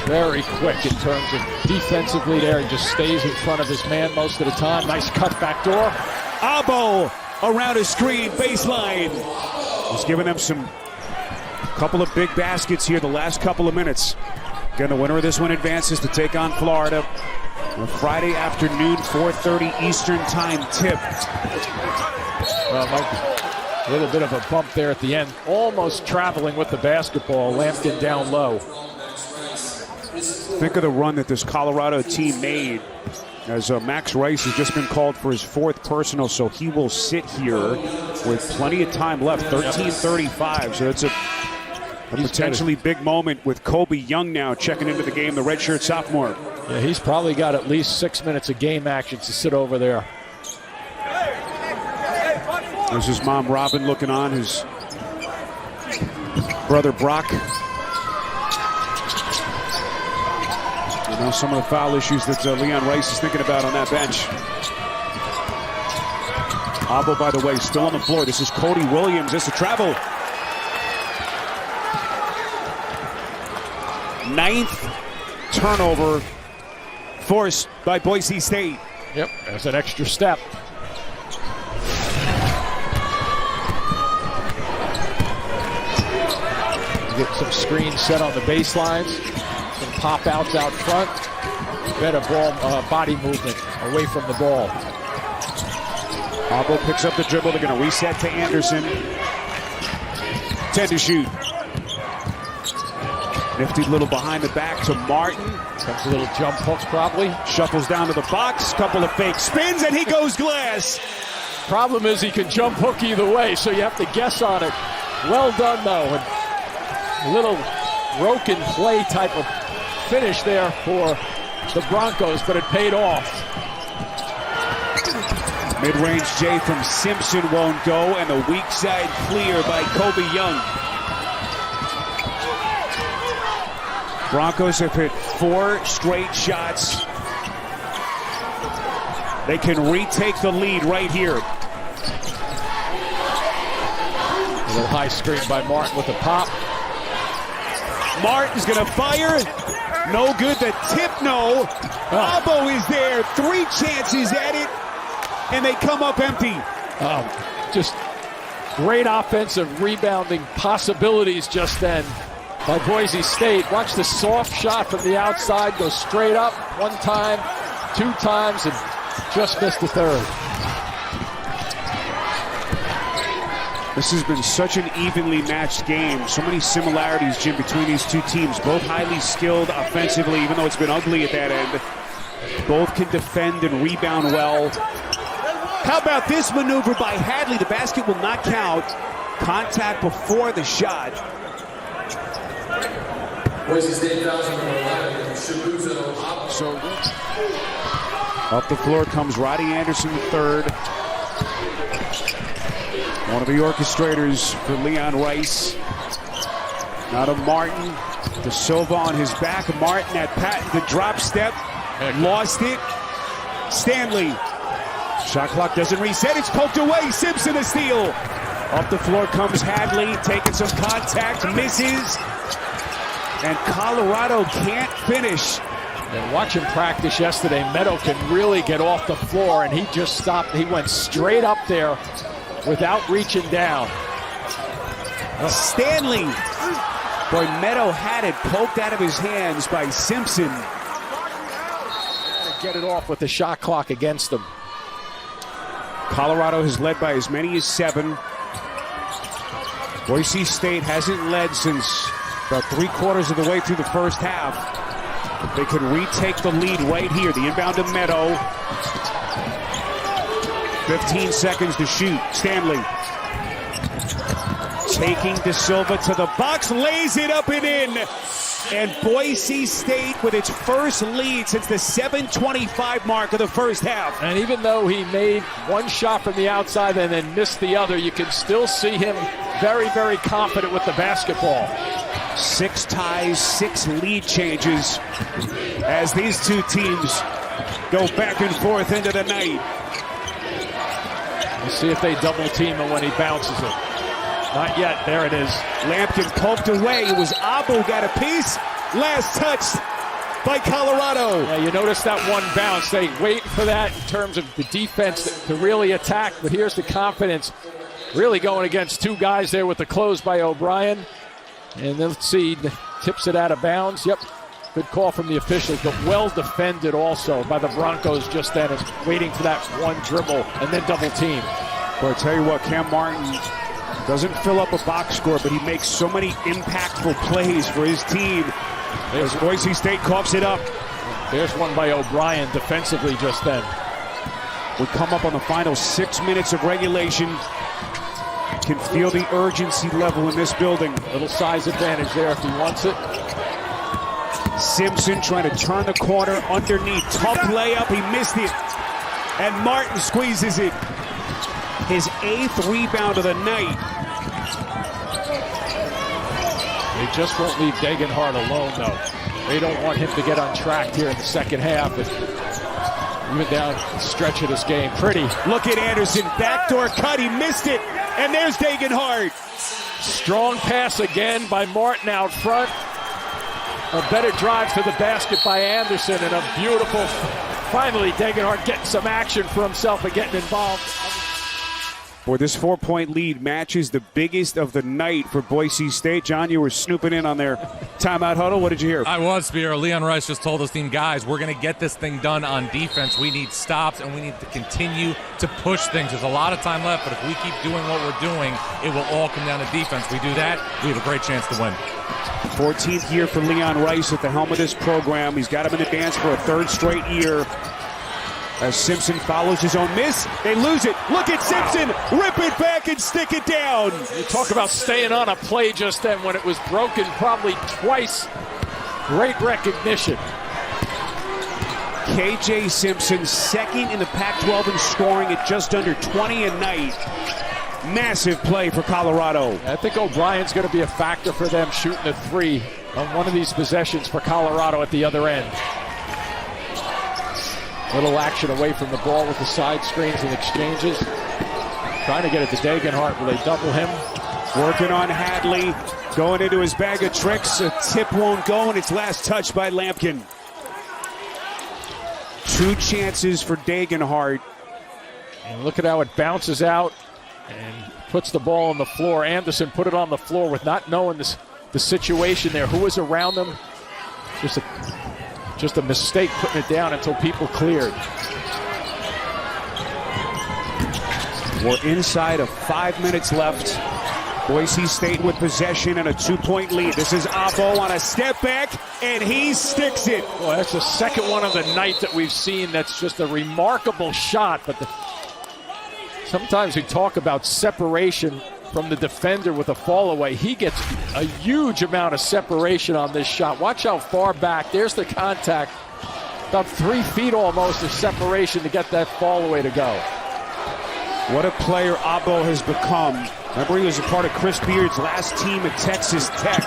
Very quick in terms of defensively there. He just stays in front of his man most of the time. Nice cut back door. Abo around his screen, baseline. He's giving them some couple of big baskets here the last couple of minutes. Again, the winner of this one advances to take on Florida. On a Friday afternoon, 4:30 Eastern time tip. A little bit of a bump there at the end. Almost traveling with the basketball. Lampkin down low. Think of the run that this Colorado team made as Max Rice has just been called for his 4th personal, so he will sit here with plenty of time left, 13:35. So that's a potentially big moment with Kobe Young now checking into the game, the redshirt sophomore. Yeah, he's probably got at least 6 minutes of game action to sit over there. There's his mom, Robin, looking on. His brother, Brock. You know, some of the foul issues that Leon Rice is thinking about on that bench. Abo, by the way, still on the floor. This is Cody Williams. It's a travel. 9th turnover forced by Boise State. Yep, there's an extra step. Get some screens set on the baselines, some pop outs out front, better body movement away from the ball. Abo picks up the dribble. They're going to reset to Anderson. 10 to shoot. Nifty little behind the back to Martin. Comes a little jump hook probably. Shuffles down to the box. Couple of fake spins, and he goes glass. Problem is he can jump hook either way, so you have to guess on it. Well done, though. And a little broken play type of finish there for the Broncos, but it paid off. Mid-range J from Simpson won't go, and the weak side clear by Kobe Young. Broncos have hit 4 straight shots. They can retake the lead right here. A little high screen by Martin with a pop. Martin's going to fire. No good. The tip, no. Abo is there. 3 chances at it, and they come up empty. Just great offensive rebounding possibilities just then by Boise State. Watch the soft shot from the outside go straight up 1 time, 2 times, and just missed the 3rd. This has been such an evenly matched game. So many similarities, Jim, between these 2 teams. Both highly skilled offensively, even though it's been ugly at that end. Both can defend and rebound well. How about this maneuver by Hadley? The basket will not count. Contact before the shot. Boise State fouls number 11, Shibuzo. So up the floor comes Roddy Anderson III. One of the orchestrators for Leon Rice. Now to Martin. De Silva on his back. Martin at Patton. The drop step. Lost it. Stanley. Shot clock doesn't reset. It's poked away. Simpson a steal. Off the floor comes Hadley. Taking some contact. Misses. And Colorado can't finish. And watch him practice yesterday. Meadow can really get off the floor, and he just stopped. He went straight up there without reaching down. Stanley. Boy, Meadow had it poked out of his hands by Simpson. Get it off with the shot clock against them. Colorado has led by as many as 7. Boise State hasn't led since about 3/4 of the way through the first half. They could retake the lead right here. The inbound to Meadow. 15 seconds to shoot. Stanley. Taking De Silva to the box, lays it up and in. And Boise State with its first lead since the 7:25 mark of the first half. And even though he made one shot from the outside and then missed the other, you can still see him very, very confident with the basketball. 6 ties, 6 lead changes as these two teams go back and forth into the night. We'll see if they double team him when he bounces it. Not yet. There it is. Lampkin poked away. It was Abo got a piece. Last touched by Colorado. Yeah, you notice that one bounce. They wait for that in terms of the defense to really attack. But here's the confidence. Really going against 2 guys there with the close by O'Brien. And then let's see. Tips it out of bounds. Yep. Good call from the officials, but well defended also by the Broncos just then, waiting for that one dribble and then double team. Well, I tell you what, Cam Martin doesn't fill up a box score, but he makes so many impactful plays for his team as Boise State coughs it up. There's one by O'Brien defensively just then. We come up on the final 6 minutes of regulation. Can feel the urgency level in this building. Little size advantage there if he wants it. Simpson trying to turn the corner underneath. Tough layup. He missed it. And Martin squeezes it. His 8th rebound of the night. They just won't leave Degenhardt alone, though. They don't want him to get untracked here in the second half. Even down the stretch of this game. Pretty. Look at Anderson. Backdoor cut. He missed it. And there's Degenhardt. Strong pass again by Martin out front. A better drive to the basket by Anderson, and a beautiful, finally Degenhardt getting some action for himself and getting involved. Boy, this 4-point lead matches the biggest of the night for Boise State. John, you were snooping in on their timeout huddle. What did you hear? I was, Spear. Leon Rice just told his team, guys, we're going to get this thing done on defense. We need stops, and we need to continue to push things. There's a lot of time left, but if we keep doing what we're doing, it will all come down to defense. We do that, we have a great chance to win. 14th year for Leon Rice at the helm of this program. He's got him in the dance for a 3rd straight year. As Simpson follows his own miss, they lose it. Look at Simpson, rip it back and stick it down. You talk about staying on a play just then when it was broken probably twice. Great recognition. KJ Simpson, 2nd in the Pac-12 in scoring at just under 20 a night. Massive play for Colorado. I think O'Brien's going to be a factor for them shooting a 3 on one of these possessions for Colorado at the other end. Little action away from the ball with the side screens and exchanges. Trying to get it to Degenhardt. Will they double him? Working on Hadley. Going into his bag of tricks. A tip won't go, and it's last touched by Lampkin. 2 chances for Degenhardt. And look at how it bounces out and puts the ball on the floor. Anderson put it on the floor with not knowing the situation there. Who was around them? Just a mistake putting it down until people cleared. We're inside of 5 minutes left. Boise State with possession and a 2-point lead. This is Abo on a step back, and he sticks it. Well, that's the second one of the night that we've seen. That's just a remarkable shot. But sometimes we talk about separation from the defender with a fall away. He gets a huge amount of separation on this shot. Watch how far back. There's the contact. About 3 feet almost of separation to get that fall away to go. What a player Abo has become. Remember, he was a part of Chris Beard's last team at Texas Tech.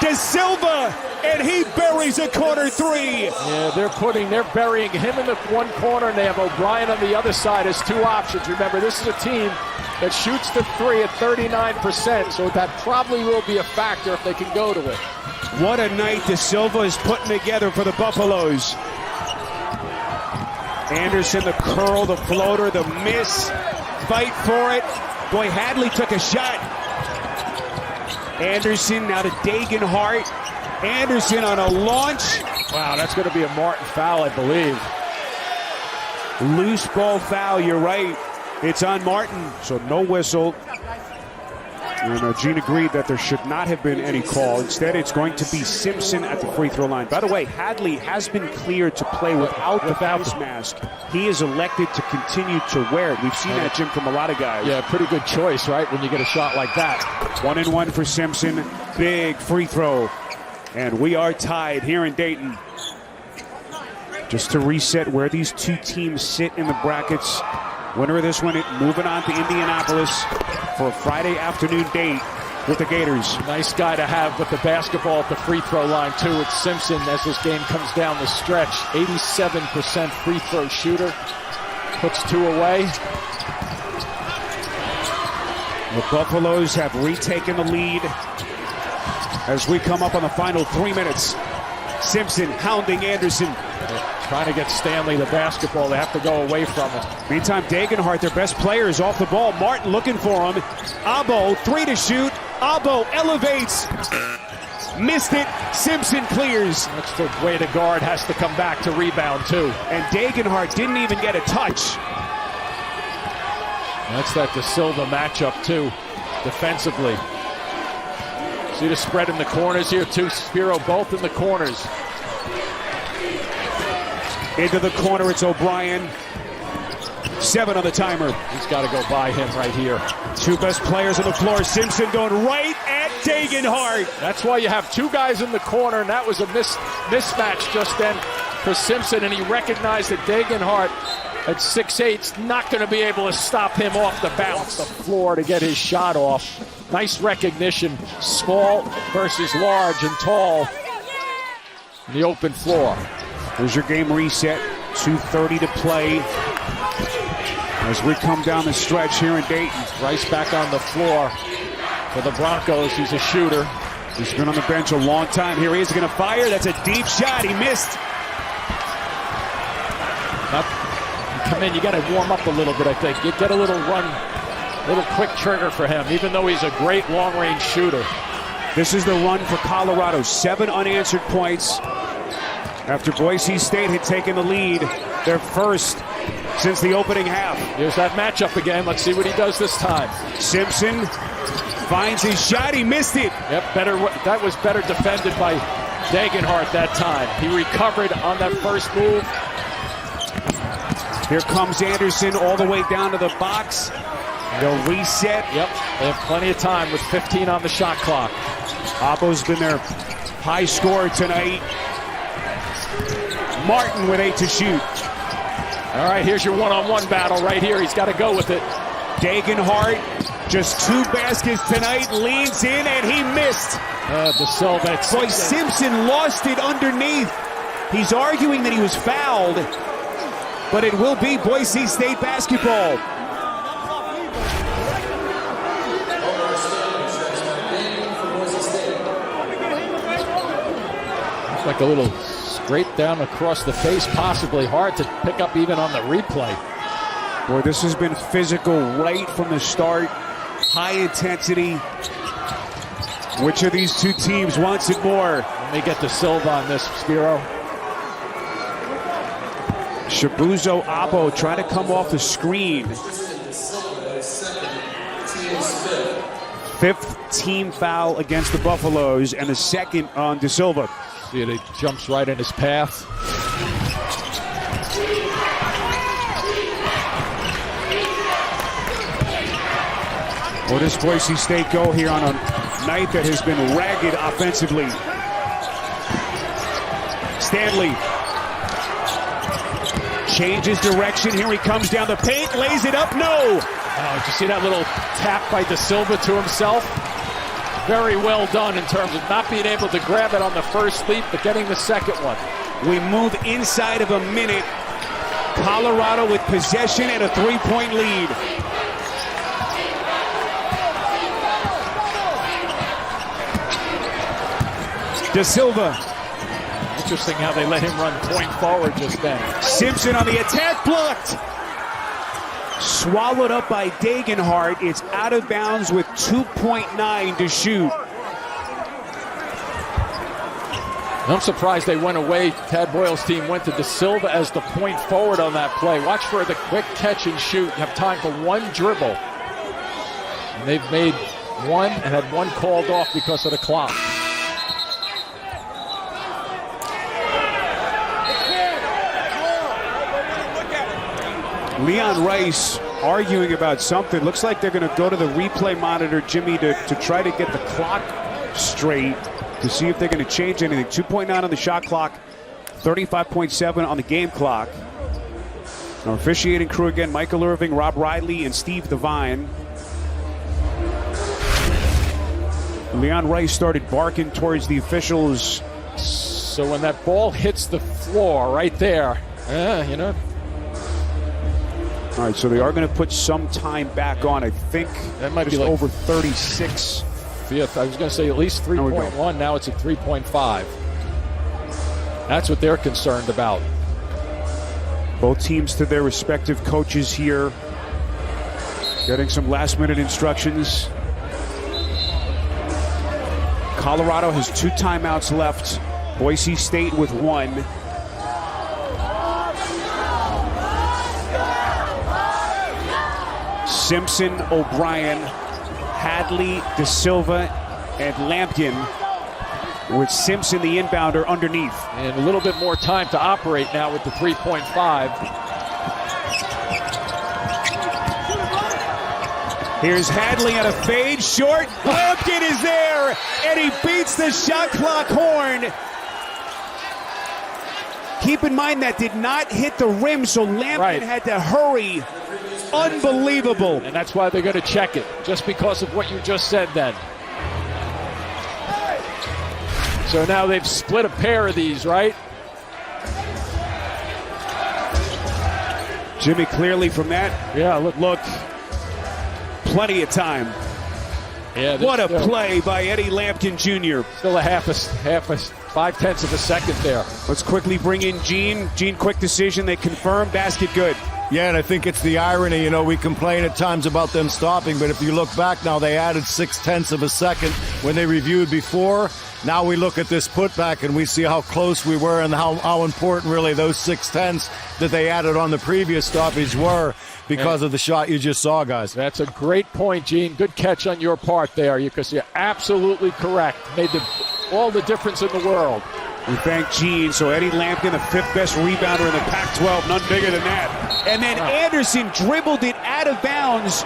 De Silva, and he buries a corner 3. Yeah, they're burying him in the one corner, and they have O'Brien on the other side as 2 options. Remember, this is a team that shoots the 3 at 39%, so that probably will be a factor if they can go to it. What a night De Silva is putting together for the Buffaloes. Anderson, the curl, the floater, the miss. Fight for it. Boy, Hadley took a shot. Anderson now to Degenhardt. Anderson on a launch. Wow, that's going to be a Martin foul, I believe. Loose ball foul, you're right. It's on Martin, so no whistle. And Gene agreed that there should not have been any call. Instead, it's going to be Simpson at the free throw line. By the way, Hadley has been cleared to play without the face mask. He is elected to continue to wear it. We've seen that, Jim, from a lot of guys. Yeah, pretty good choice, right, when you get a shot like that. 1-and-1 for Simpson. Big free throw. And we are tied here in Dayton. Just to reset where these two teams sit in the brackets. Winner of this one moving on to Indianapolis for a Friday afternoon date with the Gators. Nice guy to have with the basketball at the free throw line, too. It's Simpson as this game comes down the stretch. 87% free throw shooter. Puts 2 away. The Buffaloes have retaken the lead as we come up on the final 3 minutes. Simpson hounding Anderson. Trying to get Stanley the basketball. They have to go away from it. Meantime, Dagenhart, their best player, is off the ball. Martin looking for him. Abo, 3 to shoot. Abo elevates. Missed it. Simpson clears. That's the way the guard has to come back to rebound, too. And Dagenhart didn't even get a touch. That's that De Silva matchup, too, defensively. See the spread in the corners here, too. Spiro both in the corners. Into the corner, it's O'Brien. 7 on the timer. He's got to go by him right here. 2 best players on the floor. Simpson going right at Dagenhart. That's why you have 2 guys in the corner, and that was a mismatch just then for Simpson, and he recognized that Dagenhart at 6'8" is not going to be able to stop him off the bounce. The floor to get his shot off. Nice recognition. Small versus large and tall in the open floor. Here's your game reset. 2:30 to play as we come down the stretch here in Dayton. Rice back on the floor for the Broncos. He's a shooter. He's been on the bench a long time. Here he is going to fire. That's a deep shot. He missed. Come in, you got to warm up a little bit, I think. You get a little run, a little quick trigger for him, even though he's a great long-range shooter. This is the run for Colorado. 7 unanswered points after Boise State had taken the lead, their first since the opening half. Here's that matchup again. Let's see what he does this time. Simpson finds his shot. He missed it. Yep, that was better defended by Dagenhart that time. He recovered on that first move. Here comes Anderson all the way down to the box. They'll reset. Yep, they have plenty of time with 15 on the shot clock. Abo's been their high scorer tonight. Martin with 8 to shoot. All right, here's your one-on-one battle right here. He's got to go with it. Dagenhart, just 2 baskets tonight, leans in, and he missed. De Silva. Boy, Simpson lost it underneath. He's arguing that he was fouled, but it will be Boise State basketball. Looks like a little straight down across the face, possibly hard to pick up even on the replay. Boy, this has been physical right from the start. High intensity. Which of these 2 teams wants it more? Let me get De Silva on this, Spiro. Shabuzo Abo trying to come off the screen. 5th team foul against the Buffaloes and the 2nd on De Silva. See it, he jumps right in his path. Where does Boise State go here on a night that has been ragged offensively? Stanley changes direction. Here he comes down the paint, lays it up. No! Oh, did you see that little tap by De Silva to himself? Very well done in terms of not being able to grab it on the first leap, but getting the second one. We move inside of a minute. Colorado with possession and a 3-point lead. De Silva. Interesting how they let him run point forward just then. Simpson on the attack, blocked. Swallowed up by Dagenhart. It's out of bounds with 2.9 to shoot. I'm surprised they went away. Tad Boyle's team went to De Silva as the point forward on that play. Watch for the quick catch and shoot. You have time for 1 dribble. And they've made one and had one called off because of the clock. Leon Rice arguing about something. Looks like they're going to go to the replay monitor, Jimmy, to try to get the clock straight to see if they're going to change anything. 2.9 on the shot clock, 35.7 on the game clock. Our officiating crew again, Michael Irving, Rob Riley, and Steve Devine. Leon Rice started barking towards the officials. So when that ball hits the floor right there, you know. All right, so they are going to put some time back on. I think that might be like over 36. Yeah, I was going to say at least 3.1. Now it's at 3.5. That's what they're concerned about. Both teams to their respective coaches here, getting some last-minute instructions. Colorado has 2 timeouts left. Boise State with 1. Simpson, O'Brien, Hadley, De Silva, and Lampkin, with Simpson, the inbounder, underneath. And a little bit more time to operate now with the 3.5. Here's Hadley on a fade, short. Lampkin is there, and he beats the shot clock horn. Keep in mind that did not hit the rim, so Lampkin had to hurry. Unbelievable. And that's why they're going to check it, just because of what you just said then. So now they've split a pair of these, right? Jimmy, clearly from that. Yeah, look. Plenty of time. Yeah. What a play by Eddie Lampkin Jr. Still a half a 5/10 of a second there. Let's quickly bring in Gene. Gene, quick decision. They confirm basket good. Yeah, and I think it's the irony, you know, we complain at times about them stopping, but if you look back now, they added 0.6 of a second when they reviewed before. Now we look at this putback and we see how close we were and how important really those 0.6 that they added on the previous stoppage were because of the shot you just saw, guys. That's a great point, Gene. Good catch on your part there, because you're absolutely correct. Made all the difference in the world. We thank Gene. So Eddie Lampkin, the 5th best rebounder in the Pac-12, none bigger than that. And then Anderson dribbled it out of bounds.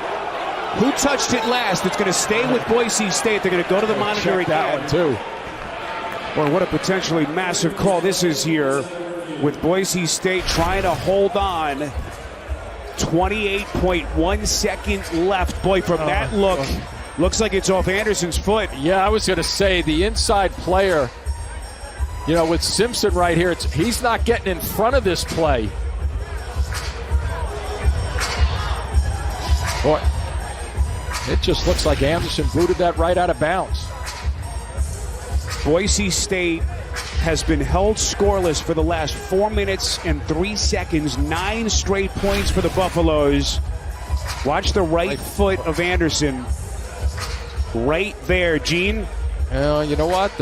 Who touched it last? It's going to stay with Boise State. They're going to go to the monitor again. That one too. Boy, what a potentially massive call this is here, with Boise State trying to hold on. 28.1 seconds left. Boy, from that look, looks like it's off Anderson's foot. Yeah, I was going to say the inside player, you know, with Simpson right here, he's not getting in front of this play. Boy, it just looks like Anderson booted that right out of bounds. Boise State has been held scoreless for the last 4 minutes and 3 seconds. 9 straight points for the Buffaloes. Watch the right foot of Anderson. Right there, Gene. You know what?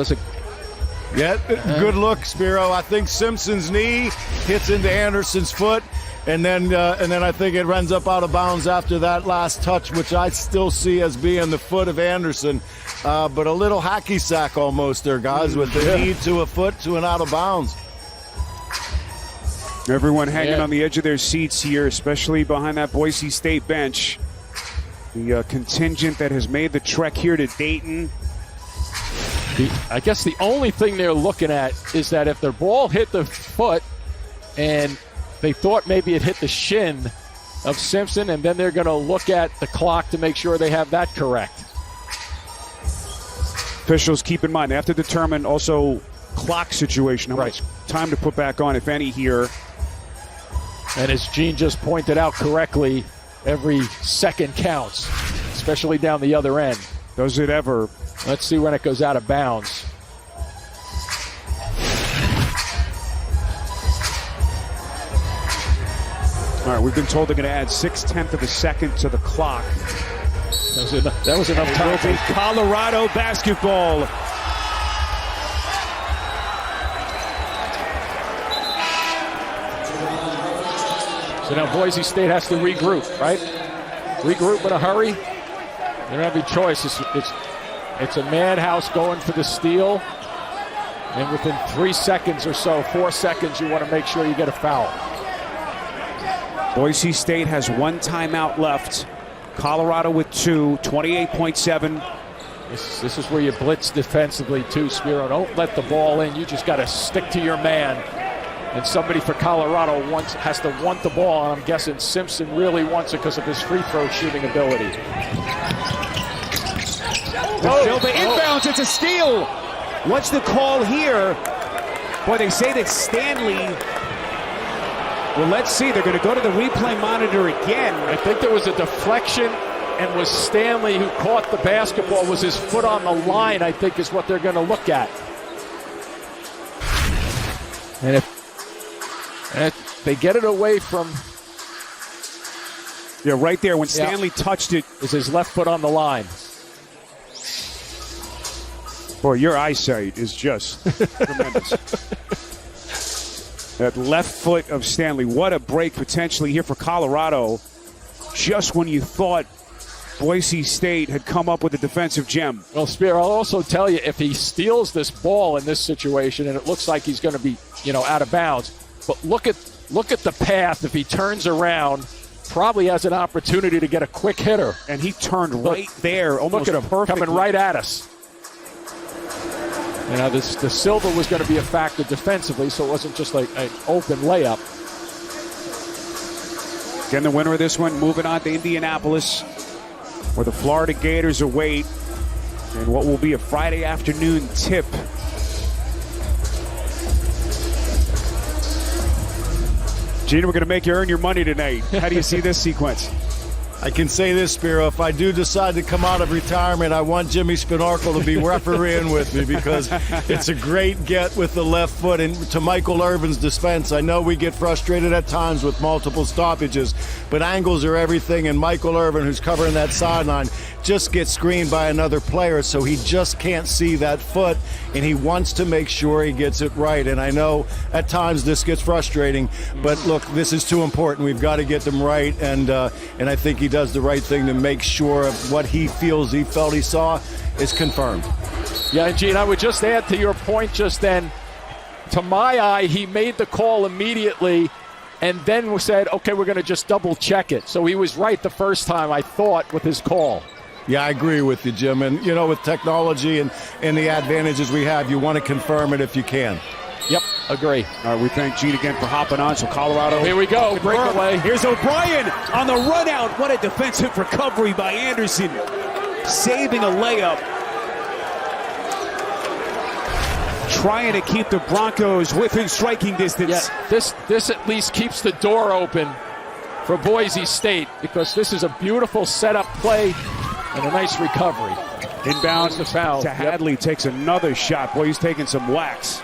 Yeah, good look, Spiro. I think Simpson's knee hits into Anderson's foot, and then I think it runs up out of bounds after that last touch, which I still see as being the foot of Anderson. But a little hacky sack almost there, guys, with the knee to a foot to an out of bounds. Everyone hanging on the edge of their seats here, especially behind that Boise State bench. The contingent that has made the trek here to Dayton. I guess the only thing they're looking at is that if their ball hit the foot and they thought maybe it hit the shin of Simpson, and then they're going to look at the clock to make sure they have that correct. Officials, keep in mind, they have to determine also clock situation, how much time to put back on, if any, here. And as Gene just pointed out correctly, every second counts, especially down the other end. Does it ever? Let's see when it goes out of bounds. All right, we've been told they're going to add 0.6 of a second to the clock. That was enough time. It will be Colorado basketball. So now Boise State has to regroup, right? Regroup in a hurry. don't have any choice. It's a madhouse going for the steal. And within 3 seconds or so, 4 seconds, you want to make sure you get a foul. Boise State has 1 timeout left. Colorado with 2, 28.7. This is where you blitz defensively too, Spiro. Don't let the ball in. You just got to stick to your man. And somebody for Colorado has to want the ball. And I'm guessing Simpson really wants it because of his free throw shooting ability. Silva inbounds. It's a steal. What's the call here? Boy, they say that Stanley. Well, let's see. They're going to go to the replay monitor again. I think there was a deflection, and was Stanley who caught the basketball. Was his foot on the line, I think, is what they're going to look at. And if they get it away from... Yeah, right there when Stanley touched it. Is his left foot on the line. Boy, your eyesight is just tremendous. That left foot of Stanley. What a break potentially here for Colorado. Just when you thought Boise State had come up with a defensive gem. Well, Spear, I'll also tell you, if he steals this ball in this situation, and it looks like he's going to be, out of bounds, but look at the path. If he turns around, probably has an opportunity to get a quick hitter. And he turned right there, almost look at him perfectly. Coming right at us. The Silva was going to be a factor defensively, so it wasn't just like an open layup. Again, the winner of this one moving on to Indianapolis, where the Florida Gators await in what will be a Friday afternoon tip. Gene, we're going to make you earn your money tonight. How do you see this sequence? I can say this, Spiro, if I do decide to come out of retirement, I want Jimmy Spinarkel to be refereeing with me, because it's a great get with the left foot. And to Michael Irvin's defense, I know we get frustrated at times with multiple stoppages, but angles are everything, and Michael Irvin, who's covering that sideline, just gets screened by another player, so he just can't see that foot, and he wants to make sure he gets it right. And I know at times this gets frustrating, but look, this is too important. We've got to get them right, and I think he does the right thing to make sure of what he felt he saw is confirmed. Yeah, and Gene, I would just add to your point just then, to my eye, he made the call immediately and then said, okay, we're going to just double check it. So he was right the first time, I thought, with his call. Yeah, I agree with you, Jim. And, with technology and the advantages we have, you want to confirm it if you can. Yep, agree. All right, we thank Gene again for hopping on. So Colorado. Here we go, breakaway. Here's O'Brien on the run out. What a defensive recovery by Anderson. Saving a layup. Trying to keep the Broncos within striking distance. Yeah, this at least keeps the door open for Boise State, because this is a beautiful setup play and a nice recovery. Inbounds the foul to Hadley. Takes another shot. Boy, he's taking some whacks.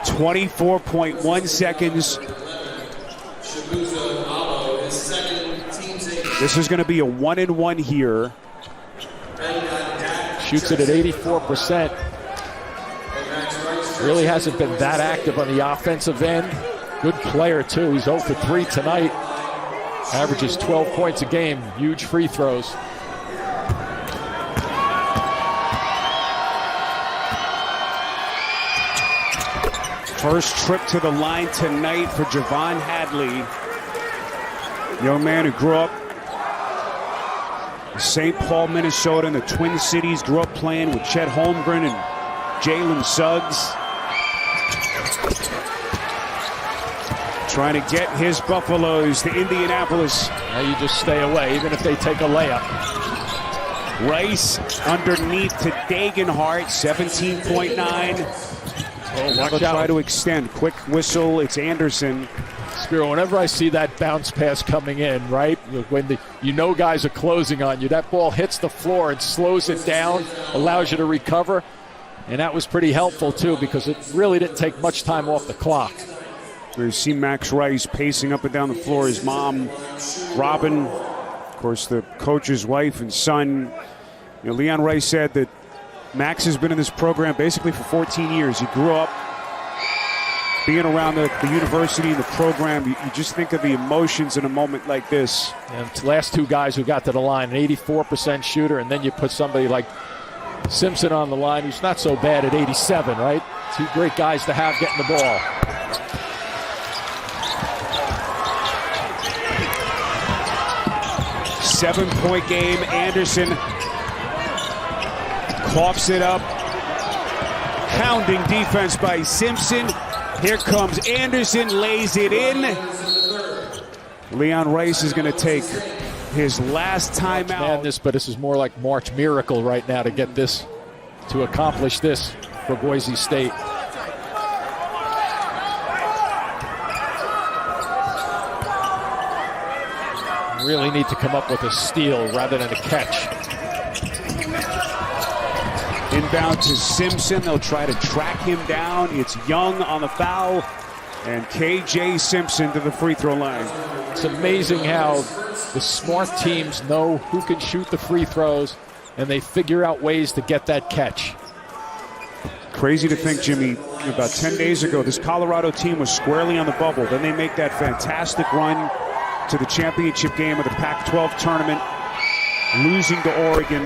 24.1 seconds. This is going to be a 1-and-1 here. Shoots it at 84%. Really hasn't been that active on the offensive end. Good player, too. He's 0 for 3 tonight. Averages 12 points a game. Huge free throws. First trip to the line tonight for Javon Hadley. Young man who grew up in St. Paul, Minnesota, in the Twin Cities. Grew up playing with Chet Holmgren and Jalen Suggs. Trying to get his Buffaloes to Indianapolis. Now you just stay away, even if they take a layup. Rice underneath to Dagenhart, 17.9. Watch out. Try to extend. Quick whistle. It's Anderson. Spiro, whenever I see that bounce pass coming in, right, when guys are closing on you, that ball hits the floor and slows it down, allows you to recover. And that was pretty helpful, too, because it really didn't take much time off the clock. We see Max Rice pacing up and down the floor. His mom, Robin, of course, the coach's wife and son. Leon Rice said that Max has been in this program basically for 14 years. He grew up being around the university and the program, you just think of the emotions in a moment like this. And the last two guys who got to the line, an 84% shooter, and then you put somebody like Simpson on the line, who's not so bad at 87, right? Two great guys to have getting the ball. Seven-point game. Anderson coughs it up. Pounding defense by Simpson. Here comes Anderson, lays it in. Leon Rice is going to take his last time out. Madness, but this is more like March Miracle right now to get this, to accomplish this for Boise State. Really need to come up with a steal rather than a catch. Inbound to Simpson. They'll try to track him down. It's Young on the foul. And KJ Simpson to the free throw line. It's amazing how the smart teams know who can shoot the free throws, and they figure out ways to get that catch. Crazy to think, Jimmy, about 10 days ago, this Colorado team was squarely on the bubble. Then they make that fantastic run to the championship game of the Pac-12 tournament, losing to Oregon.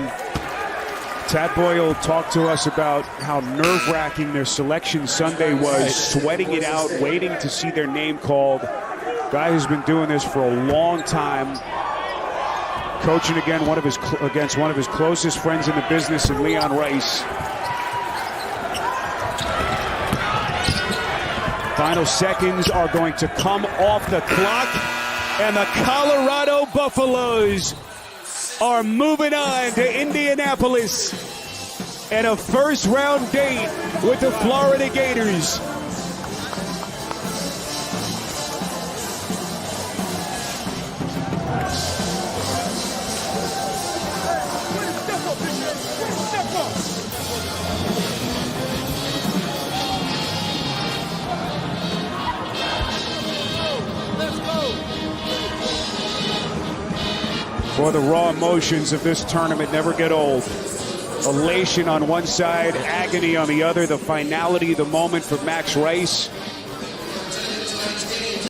Tad Boyle talked to us about how nerve-wracking their selection Sunday was, sweating it out, waiting to see their name called. Guy who's been doing this for a long time, coaching again against one of his closest friends in the business, in Leon Rice. Final seconds are going to come off the clock, and the Colorado Buffaloes are moving on to Indianapolis and a first-round date with the Florida Gators. Boy, the raw emotions of this tournament never get old. Elation on one side, agony on the other, the finality, the moment for Max Rice.